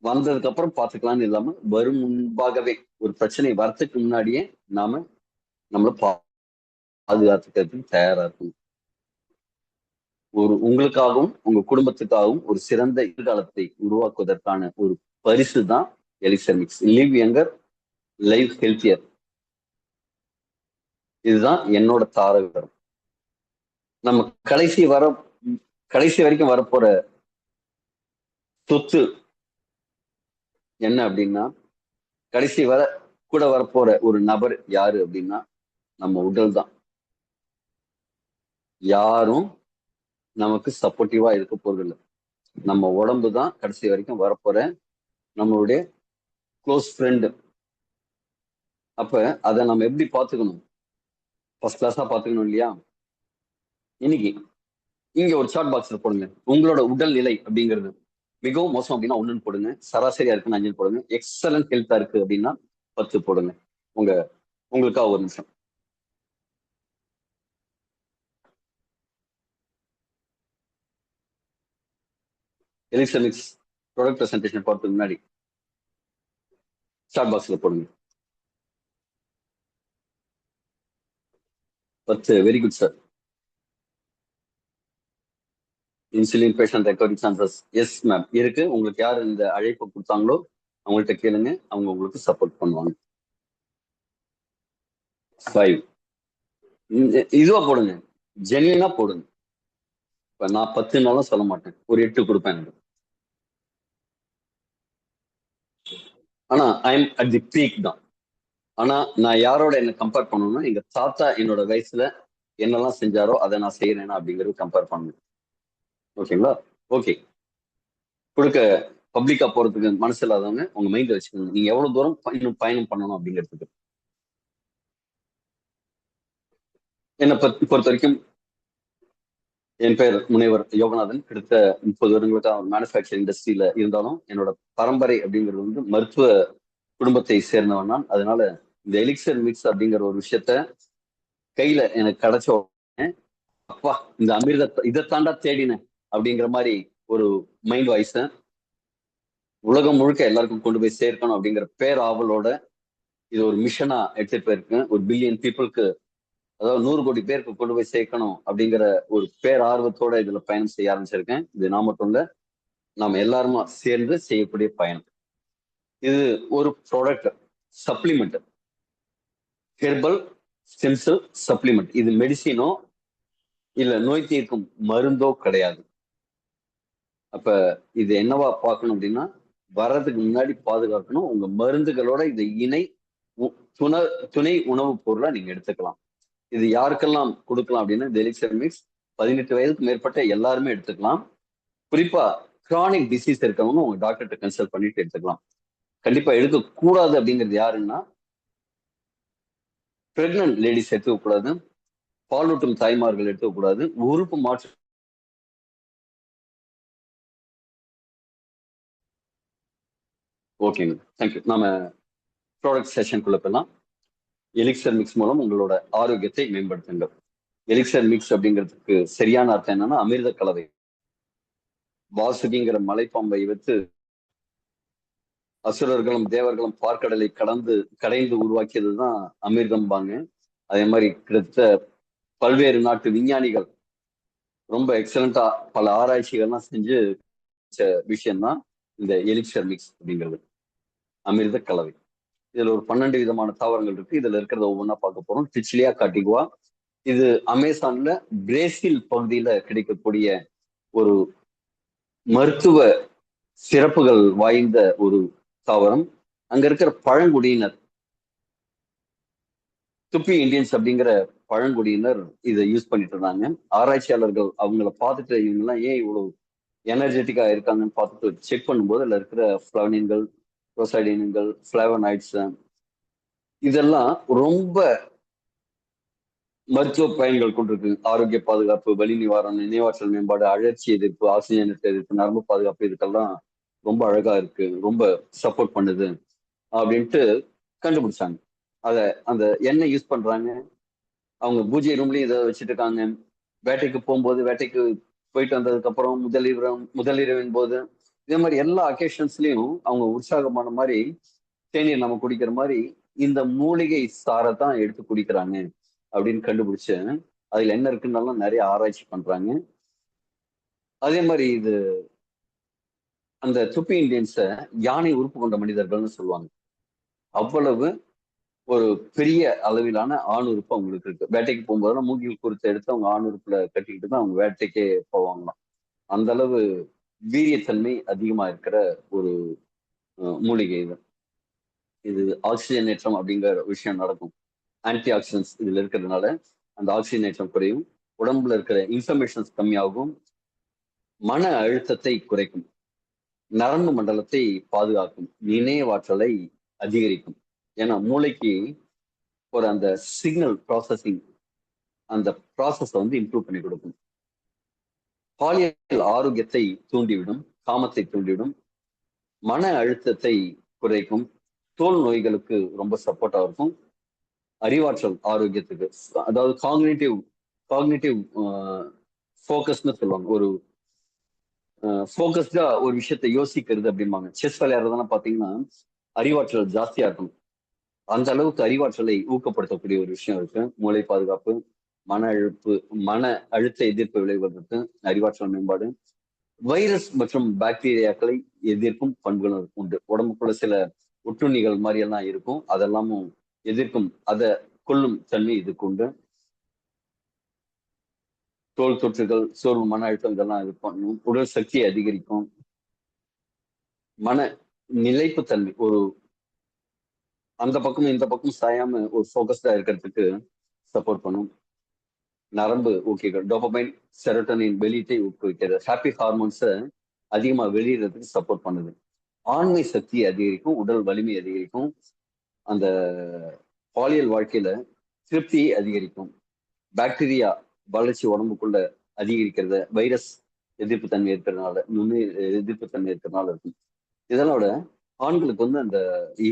வந்ததுக்கு அப்புறம் பார்த்துக்கலாம்னு இல்லாம வரும் முன்பாகவே ஒரு பிரச்சனை வரத்துக்கு முன்னாடியே நாம நம்மள பாதுகாத்துக்கிறதுக்கு தயாரா இருக்கணும். உங்களுக்காகவும் உங்க குடும்பத்துக்காகவும் ஒரு சிறந்த எதிர்காலத்தை உருவாக்குவதற்கான ஒரு பரிசு தான் elixir mix. Live younger, live healthier. இதுதான் என்னோட தாரகம். நம்ம கடைசி வரைக்கும் வரப்போற சொத்து என்ன அப்படின்னா, கடைசி வர கூட வரப்போற ஒரு நபர் யாரு அப்படின்னா நம்ம உடல் தான். யாரும் நமக்கு சப்போர்ட்டிவா இருக்க போறது இல்லை. நம்ம உடம்பு தான் கடைசி வரைக்கும் வரப்போற நம்மளுடைய க்ளோஸ் ஃப்ரெண்டு. அப்ப அதை நம்ம எப்படி பாத்துக்கணும்? ஃபர்ஸ்ட் கிளாஸா பாத்துக்கணும் இல்லையா? இன்னைக்கு இங்க ஒரு சாட் பாக்ஸ்ல போடுங்க, உங்களோட உடல் நிலை அப்படிங்கிறது மிகவும் மோசம் அப்படின்னா 1 போடுங்க, சராசரியா இருக்குன்னு 5 போடுங்க, எக்ஸலன்ட் ஹெல்த்தா இருக்கு அப்படின்னா 10 போடுங்க. உங்க உங்களுக்காக ஒரு நிமிஷம். எலிக்சமிக்ஸ் ப்ராடக்ட் பிரசன்டேஷன் போறதுக்கு முன்னாடி சாட் பாக்ஸ்ல போடுங்க 10. Very good sir. Insulin patient recovery chances, yes ma'am இருக்கு. உங்களுக்கு யார் இந்த அழைப்பு கொடுத்தாங்களோ அவங்கள்ட்ட கேளுங்க, அவங்க உங்களுக்கு சப்போர்ட் பண்ணுவாங்க. 5. இதுவா போடுங்க, ஜென்யூனா போடுங்க. இப்ப நான் 10 சொல்ல மாட்டேன், ஒரு 8 கொடுப்பேன் எனக்கு. ஆனா I am at the peak தான். ஆனா நான் யாரோட என்ன கம்பேர் பண்ணணும்னா, எங்க தாத்தா என்னோட வயசுல என்னெல்லாம் செஞ்சாரோ அதை நான் செய்யறேன்னா அப்படிங்கறது கம்பேர் பண்ணணும். ஓகேங்களா? ஓகே. கொடுக்க பப்ளிக்கா போறதுக்கு மனசு இல்லாதவங்க உங்க மைண்ட்ல வச்சுக்கோங்க, நீங்க எவ்வளவு தூரம் இன்னும் பயணம் பண்ணணும் அப்படிங்கிறதுக்கு. என்னை பொறுத்த வரைக்கும் என் பெயர் முனைவர் யோகநாதன். கிட்டத்தட்ட 30 வருடங்களுக்கு மேனுஃபேக்சரிங் இண்டஸ்ட்ரியில இருந்தாலும் என்னோட பரம்பரை அப்படிங்கிறது மருத்துவ குடும்பத்தை சேர்ந்தவன் நான். அதனால இந்த எலிக்சர் மிக்ஸ் அப்படிங்கிற ஒரு விஷயத்த கையில எனக்கு கிடைச்ச உடனே, அப்பா இந்த அமிர்த இதைத்தாண்டா தேடினேன் அப்படிங்கிற மாதிரி ஒரு மைண்ட் வாய்ஸ் உலகம் முழுக்க எல்லாருக்கும் கொண்டு போய் சேர்க்கணும் அப்படிங்கிற பேர் ஆவலோட இது ஒரு மிஷனா எடுத்துட்டு போயிருக்கேன். ஒரு பில்லியன் பீப்புளுக்கு, அதாவது 100 கோடி பேருக்கு கொண்டு போய் சேர்க்கணும் அப்படிங்கிற ஒரு பேர் ஆர்வத்தோட இதுல பயணம் செய்ய ஆரம்பிச்சிருக்கேன். இது நான் மட்டும் இல்ல, நாம எல்லாருமா சேர்ந்து செய்யக்கூடிய பயணம். இது ஒரு product, supplement, herbal stem cell supplement. இது மெடிசினோ இல்ல நோய் தீர்க்கும் மருந்தோ கிடையாது. அப்ப இது என்னவா பார்க்கணும் அப்படின்னா, வர்றதுக்கு முன்னாடி பாதுகாக்கணும். உங்க மருந்துகளோட இது இணை துணை உணவுப் பொருளா நீங்க எடுத்துக்கலாம். இது யாருக்கெல்லாம் கொடுக்கலாம் அப்படின்னா, இந்த எலிக்சர் மிக்ஸ் 18 வயதுக்கு மேற்பட்ட எல்லாருமே எடுத்துக்கலாம். குறிப்பா கிரானிக் டிசீஸ் இருக்கவங்க உங்க டாக்டர்கிட்ட கன்சல்ட் பண்ணிட்டு எடுத்துக்கலாம். கண்டிப்பா எடுக்க கூடாது அப்படிங்கிறது யாருன்னா, பிரெக்னன்ட் லேடிஸ் எடுத்துக்க கூடாது, பாலூட்டும் தாய்மார்கள் எடுத்துக்க கூடாது, உறுப்பு மாற்று ஓகேங்க, தேங்க்யூ. நாம ப்ராடக்ட் செஷனுக்குள்ள போகலாம். எலிக்சர் மிக்ஸ் மூலம் உங்களோட ஆரோக்கியத்தை மேம்படுத்துங்கள். எலிக்சர் மிக்ஸ் அப்படிங்கிறதுக்கு சரியான அர்த்தம் என்னன்னா அமிர்த கலவை. வாசுகிங்கிற மலைப்பாம்பை வைத்து அசுரர்களும் தேவர்களும் பார்க்கடலை கடைந்து உருவாக்கியதுதான் அமிர்தம்பாங்க. அதே மாதிரி கிட்டத்தட்ட பல்வேறு நாட்டு விஞ்ஞானிகள் ரொம்ப எக்ஸலண்டா பல ஆராய்ச்சிகள்லாம் செஞ்சு விஷயம்தான் இந்த எலிக்சர் மிக்ஸ் அப்படிங்கிறது, அமிர்த கலவை. இதுல ஒரு 12 விதமான தாவரங்கள் இருக்கு. இதுல இருக்கிறத ஒவ்வொன்றா பார்க்க போறோம். டிச்சிலியா காட்டிகுவா, இது அமேசான்ல பிரேசில் பகுதியில கிடைக்கக்கூடிய ஒரு மருத்துவ சிறப்புகள் வாய்ந்த ஒரு தாவரம். அங்க இருக்கிற பழங்குடியினர், துப்பி இந்தியன்ஸ் அப்படிங்கிற பழங்குடியினர் இதை யூஸ் பண்ணிட்டு இருந்தாங்க. ஆராய்ச்சியாளர்கள் அவங்கள பார்த்துட்டு இவங்க எல்லாம் ஏன் இவ்வளவு எனர்ஜெட்டிக்கா இருக்காங்கன்னு பார்த்துட்டு செக் பண்ணும்போது அதுல இருக்கிற ஃபிளவனின்கள், புரோசைடின்கள், ஃபிளவனாய்ட்ஸ் இதெல்லாம் ரொம்ப மருத்துவ பயன்கள் கொண்டிருக்கு. ஆரோக்கிய பாதுகாப்பு, வலி நிவாரணம், நினைவாற்றல் மேம்பாடு, அழற்சி எதிர்ப்பு, ஆக்சிஜன் எதிர்ப்பு, நரம்பு பாதுகாப்பு, இதுக்கெல்லாம் ரொம்ப அழகா இருக்கு, ரொம்ப சப்போர்ட் பண்ணுது அப்படின்ட்டு கண்டுபிடிச்சாங்க. அத அந்த எண்ணெய் யூஸ் பண்றாங்க. அவங்க பூஜை ரூம்லயும் இதை வச்சுட்டு இருக்காங்க. வேட்டைக்கு போகும்போது, வேட்டைக்கு போயிட்டு வந்ததுக்கு அப்புறம் முதலிரவின் போது, இதே மாதிரி எல்லா அக்கேஷன்ஸ்லயும் அவங்க உற்சாகமான மாதிரி தேநீர் நம்ம குடிக்கிற மாதிரி இந்த மூலிகை சாரை தான் எடுத்து குடிக்கிறாங்க அப்படின்னு கண்டுபிடிச்சு அதுல என்ன இருக்குன்னாலும் நிறைய ஆராய்ச்சி பண்றாங்க. அதே மாதிரி இது அந்த துப்பி இந்தியன்ஸ யானை உறுப்பு கொண்ட மனிதர்கள்னு சொல்லுவாங்க. அவ்வளவு ஒரு பெரிய அளவிலான ஆண் உறுப்பு அவங்களுக்கு இருக்கு. வேட்டைக்கு போகும்போதெல்லாம் மூங்கில் குருத்தை எடுத்து அவங்க ஆண் உறுப்புல கட்டிக்கிட்டு தான் அவங்க வேட்டைக்கே போவாங்களாம். அந்த அளவு வீரியத்தன்மை அதிகமா இருக்கிற ஒரு மூலிகை இது. இது ஆக்சிஜனேற்றம் அப்படிங்கிற விஷயம் நடக்கும். ஆன்டி ஆக்சிடென்ட்ஸ் இதுல இருக்கிறதுனால அந்த ஆக்சிஜனேற்றம் குறையும், உடம்புல இருக்கிற இன்ஃபர்மேஷன்ஸ் கம்மியாகும், மன அழுத்தத்தை குறைக்கும், நரம்பு மண்டலத்தை பாதுகாக்கும், நினைவாற்றலை அதிகரிக்கும். ஏன்னா மூளைக்கு ஒரு அந்த சிக்னல் ப்ராசஸிங், அந்த ப்ராசஸை வந்து இம்ப்ரூவ் பண்ணி கொடுக்கும். பாலியல் ஆரோக்கியத்தை தூண்டிவிடும், காமத்தை தூண்டிவிடும், மன அழுத்தத்தை குறைக்கும், தோல் நோய்களுக்கு ரொம்ப சப்போர்ட்டா இருக்கும், அறிவாற்றல் ஆரோக்கியத்துக்கு, அதாவது காக்னிட்டிவ் காக்னிட்டிவ் ஃபோக்கஸ்ன்னு சொல்லுவாங்க. ஒரு ஃபோக்கஸ்டா ஒரு விஷயத்தை யோசிக்கிறது அப்படிம்பாங்க. செஸ் விளையாடுறதெல்லாம் பாத்தீங்கன்னா அறிவாற்றல் ஜாஸ்தியா இருக்கும். அந்த அளவுக்கு அறிவாற்றலை ஊக்கப்படுத்தக்கூடிய ஒரு விஷயம் இருக்கு. மூளை பாதுகாப்பு, மன அழுத்த எதிர்ப்பு விளைவதற்கு அறிவாற்றல் மேம்பாடு, வைரஸ் மற்றும் பாக்டீரியாக்களை எதிர்க்கும் பண்புகள் உண்டு. உடம்புக்குள்ள சில ஒட்டுண்ணிகள் மாதிரி எல்லாம் இருக்கும், அதெல்லாமும் எதிர்க்கும், அதை கொல்லும் தன்மை இதுக்கு உண்டு. தோல் தொற்றுகள், சோர்வு, மன அழுத்தம் இதெல்லாம் இது பண்ணும். உடல் சக்தியை அதிகரிக்கும், மன நிலைப்புத்தன்மை, ஒரு அந்த பக்கம் இந்த பக்கம் சாயாம ஒரு ஃபோக்கஸ்டா இருக்கிறதுக்கு சப்போர்ட் பண்ணும். நரம்பு ஊக்கிகள், டோபமைன், செரோட்டோனின் வெளியீட்டை ஊக்குவிக்கிறது. ஹாப்பி ஹார்மோன்ஸை அதிகமா வெளியிடறதுக்கு சப்போர்ட் பண்ணுது. ஆண்மை சக்தியை அதிகரிக்கும், உடல் வலிமை அதிகரிக்கும், அந்த பாலியல் வாழ்க்கையில திருப்தியை அதிகரிக்கும், பாக்டீரியா வளர்ச்சி உடம்புக்குள்ள அதிகரிக்கிறத, வைரஸ் எதிர்ப்பு தன்மை இருக்கிறதுனால, நுண்ணுயிர் எதிர்ப்பு தன்மை இருக்கிறதுனால இருக்கும். இதனோட ஆண்களுக்கு வந்து அந்த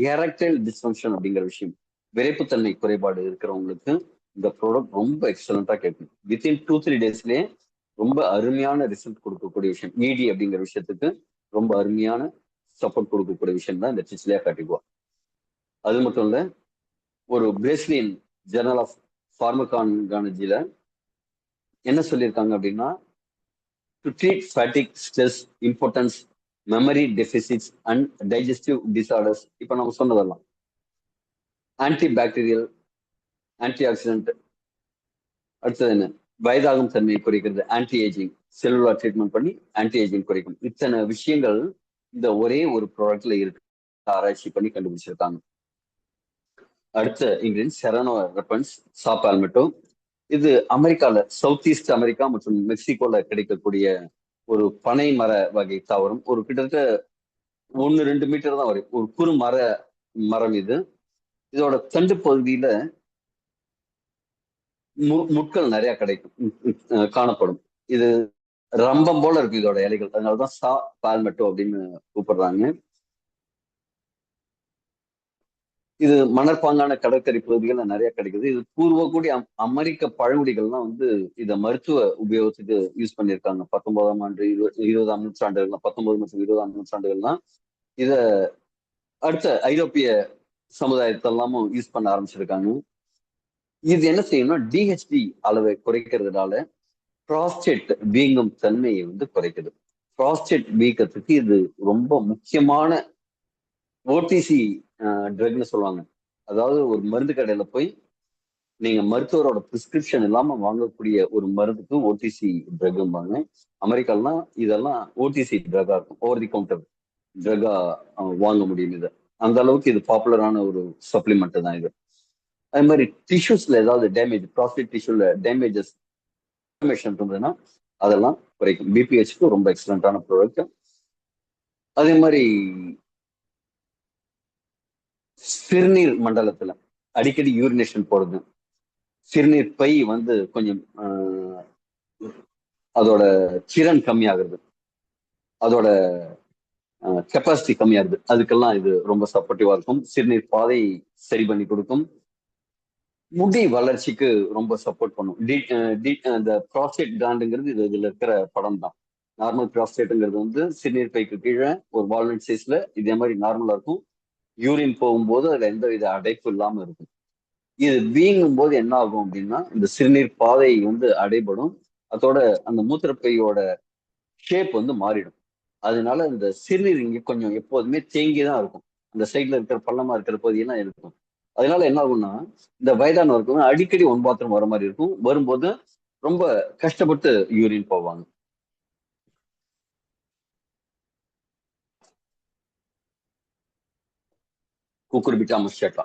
எரக்டைல் டிஸ்ஃபங்க்ஷன் அப்படிங்கிற விஷயம், விரைப்புத்தன்மை குறைபாடு இருக்கிறவங்களுக்கு இந்த ப்ராடக்ட் ரொம்ப எக்ஸலண்டா கேட்கும். வித்தின் 2-3 டேஸ்லயே ரொம்ப அருமையான ரிசல்ட் கொடுக்கக்கூடிய விஷயம். இடி அப்படிங்கிற விஷயத்துக்கு ரொம்ப அருமையான சப்போர்ட் கொடுக்கக்கூடிய விஷயம் தான் இந்த டிச்சிலியா காட்டிகுவா. அது மட்டும் இல்ல, ஒரு பிரேசிலியன் ஜர்னல் ஆஃப் பார்மகாலஜில என்ன சொல்லியிருக்காங்க அப்படின்னா, to treat fatigue, stress, importance, memory deficits and digestive disorders, இப்ப நம்ம சொன்னதெல்லாம் ஆன்டி பாக்டீரியல், ஆன்டி ஆக்சிடென்ட், அடுத்தது என்ன, வயதாகும் தன்மையை குறைக்கிறது, ஆன்டி ஏஜிங், செல்லுலார் ட்ரீட்மெண்ட் பண்ணி ஆன்டி ஏஜிங் குறைக்கும். இத்தனை விஷயங்கள் இந்த ஒரே ஒரு ப்ராடக்ட்ல இருக்கு, ஆராய்ச்சி பண்ணி கண்டுபிடிச்சிருக்காங்க. அடுத்த இன்கிரீடியன்ட் செரானோ ரெப்பன்ஸ் சாப்பால்மெட்டோ. இது அமெரிக்கால, சவுத் ஈஸ்ட் அமெரிக்கா மற்றும் மெக்சிகோல கிடைக்கக்கூடிய ஒரு பனை மர வகை தாவரம். ஒரு கிட்டத்தட்ட 1-2 மீட்டர் தான் வரும், ஒரு குறு மரம் இது. இதோட தண்டு பகுதியில முட்கள் நிறைய காணப்படும். இது ரம்பம் போல இருக்கு இதோட இலைகள், அதனாலதான் சா பால்மெட்டோ அப்படின்னு கூப்பிடுறாங்க. இது மணற்பாங்கான கடற்கரை பகுதிகள்ல நிறைய கிடைக்குது. இது பூர்வகுடி அமெரிக்க பழங்குடிகள்லாம் வந்து இத மருத்துவ உபயோகத்துக்கு யூஸ் பண்ணியிருக்காங்க. 19ஆம் ஆண்டு 20ஆம் நூற்றாண்டுகள்லாம் 19 மற்றும் 20ஆம் நூற்றாண்டுகள்லாம் இத அடுத்த ஐரோப்பிய சமுதாயத்தெல்லாமும் யூஸ் பண்ண ஆரம்பிச்சிருக்காங்க. இது என்ன செய்யணும்னா டிஹெச்டி அளவை குறைக்கிறதுனால ப்ராஸ்டேட் வீங்கும் தன்மையை வந்து குறைக்குது. ப்ராஸ்டேட் வீக்கத்துக்கு இது ரொம்ப முக்கியமான ஓடிசி ட்ரக்னு சொல்லுவாங்க. அதாவது ஒரு மருந்து கடையில போய் நீங்க மருத்துவரோட பிரிஸ்கிரிப்ஷன் இல்லாம வாங்கக்கூடிய ஒரு மருந்துக்கு ஓடிசி ட்ரக்பாங்க. அமெரிக்காலாம் இதெல்லாம் ஓடிசி ட்ரக்கா இருக்கும், ஓவர் தி கவுண்டர் ட்ரக்கா வாங்க முடியும். இது அந்த அளவுக்கு இது பாப்புலரான ஒரு சப்ளிமெண்ட் தான் இது. அதே மாதிரி டிஷ்யூஸ்ல ஏதாவது டேமேஜ், ப்ராஸ்டேட் டிஷ்யூல டேமேஜஸ் இருந்ததுன்னா அதெல்லாம் குறைக்கும். பிபிஹெச்க்கு ரொம்ப எக்ஸலண்டான ப்ராடக்ட். அதே மாதிரி சிறுநீர் மண்டலத்துல அடிக்கடி யூரினேஷன் போறது, சிறுநீர் பை வந்து கொஞ்சம் அதோட திறன் கம்மியாகிறது, அதோட கெப்பாசிட்டி கம்மியாகுது, அதுக்கெல்லாம் இது ரொம்ப சப்போர்ட்டிவா இருக்கும். சிறுநீர் பாதை சரி பண்ணி கொடுக்கும். முடி வளர்ச்சிக்கு ரொம்ப சப்போர்ட் பண்ணும். இந்த ப்ராஸ்டேட் கிளாண்டுங்கிறது இதுல இருக்கிற படம் தான். நார்மல் ப்ராஸ்டேட்ங்கிறது வந்து சிறுநீர் பைக்கு கீழே ஒரு வால்நட் சைஸ்ல இதே மாதிரி நார்மலா இருக்கும். யூரின் போகும்போது அதுல எந்த வித அடைப்பு இல்லாம இருக்கும். இது வீங்கும் போது என்ன ஆகும் அப்படின்னா இந்த சிறுநீர் பாதை வந்து அடைபடும். அதோட அந்த மூத்திரப்பையோட ஷேப் வந்து மாறிடும். அதனால இந்த சிறுநீர் இங்க கொஞ்சம் எப்போதுமே தேங்கிதான் இருக்கும். அந்த சைட்ல இருக்கிற பள்ளமா இருக்கிற பகுதியெல்லாம் இருக்கும். அதனால என்ன ஆகும்னா இந்த வயதானவருக்கு அடிக்கடி ஒன் பாத்ரூம் வர மாதிரி இருக்கும். வரும்போது ரொம்ப கஷ்டப்பட்டு யூரின் போவாங்க. குக்குர்பிட்டா முஷேட்டா.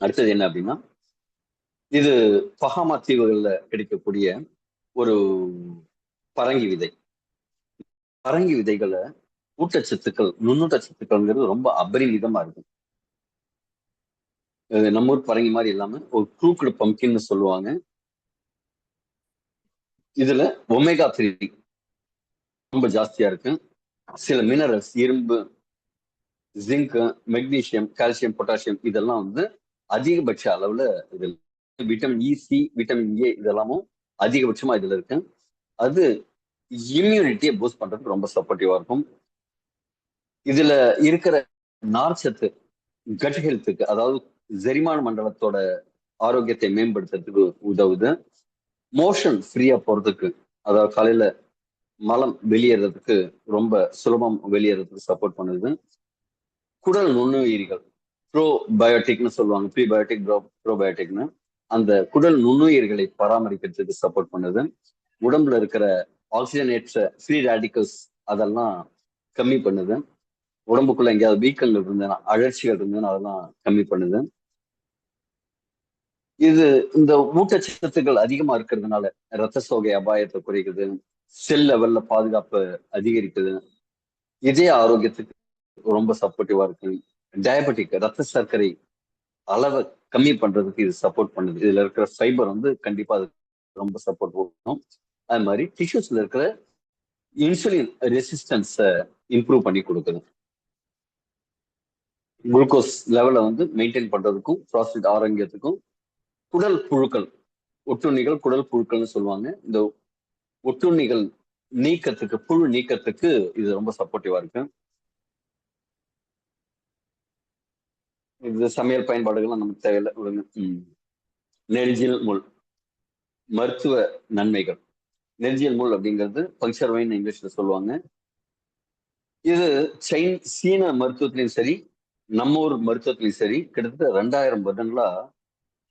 அடுத்தது என்ன அப்படின்னா இது பஹாமா தீவுகள்ல கிடைக்கக்கூடிய ஒரு பரங்கி விதை. பரங்கி விதைகளை ஊட்டச்சத்துக்கள், நுண்ணூட்டச்சத்துக்கள்ங்கிறது ரொம்ப அபரிமிதமா இருக்கும். நம்ம ஊர் பரங்கி மாதிரி இல்லாம ஒரு க்ரூக்டு பம்கின்னு சொல்லுவாங்க. இதுல ஒமேகா 3 ரொம்ப ஜாஸ்தியா இருக்கு. சில மினரல்ஸ், இரும்பு, ஜிங்க், மெக்னீசியம், கால்சியம், பொட்டாசியம் இதெல்லாம் வந்து அதிகபட்ச அளவுல இதுல vitamin E, C, vitamin A இதெல்லாமும் அதிகபட்சமா இதுல இருக்கு. அது இம்யூனிட்டியை பூஸ்ட் பண்றதுக்கு ரொம்ப சப்போர்ட்டிவா இருக்கும். இதுல இருக்கிற நார்ச்சத்து கட் ஹெல்த்துக்கு, அதாவது செரிமான மண்டலத்தோட ஆரோக்கியத்தை மேம்படுத்துறதுக்கு உதவுது. மோஷன் ஃப்ரீயா போறதுக்கு, அதாவது காலையில மலம் வெளியேறதுக்கு ரொம்ப சுலபம் வெளியேறதுக்கு சப்போர்ட் பண்ணுது. குடல் நுண்ணுயிரிகள் ப்ரோபயோட்டிக்னு சொல்லுவாங்க, ப்ரீபயோட்டிக், ப்ரோபயோட்டிக்னு, அந்த குடல் நுண்ணுயிர்களை பராமரிக்கிறதுக்கு சப்போர்ட் பண்ணுது. உடம்புல இருக்கிற ஆக்சிஜனேற்ற ஃப்ரீ ரேடிக்கல்ஸ் அதெல்லாம் கம்மி பண்ணுது. உடம்புக்குள்ள எங்கேயாவது வீக்கங்கள் இருந்ததுன்னா, அழற்சிகள் இருந்ததுன்னா அதெல்லாம் கம்மி பண்ணுது. இது இந்த ஊட்டச்சத்துக்கள் அதிகமா இருக்கிறதுனால ரத்த சோகை அபாயத்தை குறைக்குது, செல் லெவல்ல பாதுகாப்பு அதிகரிக்குது, இதய ஆரோக்கியத்துக்கு ரொம்ப சப்போர்ட்டிவா இருக்கு. டயபெட்டிக் ரத்த சர்க்கரை அளவை கம்மி பண்றதுக்கு இது சப்போர்ட் பண்ணுது. இதுல இருக்கிற ஃபைபர் வந்து கண்டிப்பா அது ரொம்ப சப்போர்ட் பண்ணும். அது மாதிரி டிஷ்யூஸ்ல இருக்கிற இன்சுலின் ரெசிஸ்டன்ஸை இம்ப்ரூவ் பண்ணி கொடுக்குது. குளுக்கோஸ் லெவலை வந்து மெயின்டைன் பண்றதுக்கும் ப்ராஸ்டேட் ஆரோக்கியத்துக்கும், குடல் புழுக்கள், ஒட்டுண்ணிகள் குடல் புழுக்கள்னு சொல்லுவாங்க, இந்த ஒட்டுண்ணிகள் நீக்கத்துக்கு, புழு நீக்கத்துக்கு இது ரொம்ப சப்போர்ட்டிவா இருக்கு. இது சமையல் பயன்பாடுகள்லாம் நமக்கு தேவையில்லை விடுங்க. நெரிஞ்சில் முள் மருத்துவ நன்மைகள். நெரிஞ்சியல் முள் அப்படிங்கிறது பங்க்சர் வைன் இங்கிலீஷ்ல சொல்லுவாங்க. இது சீன மருத்துவத்திலையும் சரி, நம்ம ஊர் மருத்துவத்திலையும் சரி, கிட்டத்தட்ட 2000 வருடங்களா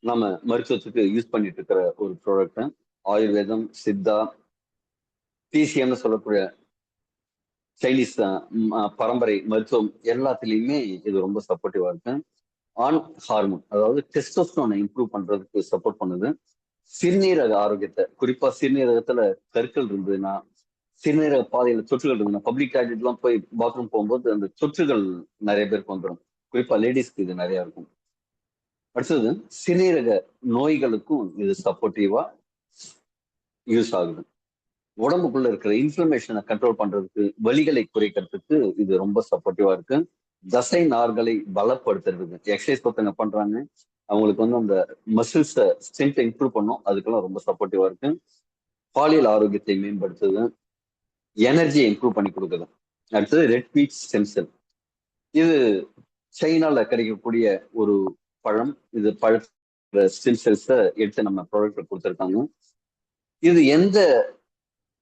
நம்ம மருத்துவத்துக்கு யூஸ் பண்ணிட்டு இருக்கிற ஒரு ப்ராடக்ட். ஆயுர்வேதம், சித்தா, பிசிஎம்னு சொல்லக்கூடிய சைனீஸ் பரம்பரை மருத்துவம் எல்லாத்துலேயுமே இது ரொம்ப சப்போர்ட்டிவா இருக்கு. ஆண் ஹார்மோன், அதாவது டெஸ்டோஸ்டரோனை இம்ப்ரூவ் பண்றதுக்கு சப்போர்ட் பண்ணுது. சிறுநீரக ஆரோக்கியத்தை, குறிப்பா சிறுநீரகத்துல கற்கள் இருந்ததுன்னா, சிறுநீரக பாதையில தொற்றுகள் இருந்ததுன்னா, பப்ளிக் டாய்லெட் எல்லாம் போய் பாத்ரூம் போகும்போது அந்த தொற்றுகள் நிறைய பேருக்கு வந்துடும். குறிப்பா லேடிஸ்க்கு இது நிறைய இருக்கும். அடுத்தது சிறுநீரக நோய்களுக்கும் இது சப்போர்ட்டிவா யூஸ் ஆகுது. உடம்புக்குள்ள இருக்கிற இன்ஃப்ளமேஷனை கண்ட்ரோல் பண்றதுக்கு, வலிகளை குறைக்கிறதுக்கு இது ரொம்ப சப்போர்ட்டிவா இருக்கு. தசை நார்களை பலப்படுத்துறதுக்கு எக்ஸசைஸ் ஒருத்தங்க பண்றாங்க, அவங்களுக்கு வந்து அந்த மசில்ஸை ஸ்ட்ரென்த்தை இம்ப்ரூவ் பண்ணும், அதுக்கெல்லாம் ரொம்ப சப்போர்ட்டிவா இருக்கு. பாலியல் ஆரோக்கியத்தை மேம்படுத்துது, எனர்ஜியை இம்ப்ரூவ் பண்ணி கொடுக்குது. அடுத்தது ரெட் பீச் ஸ்டெம் செல். இது சைனால கிடைக்கக்கூடிய ஒரு பழம். இது பழ ஸ்டெம் செல்ஸை எடுத்து நம்ம ப்ராடக்ட்ல கொடுத்துருக்காங்க. இது எந்த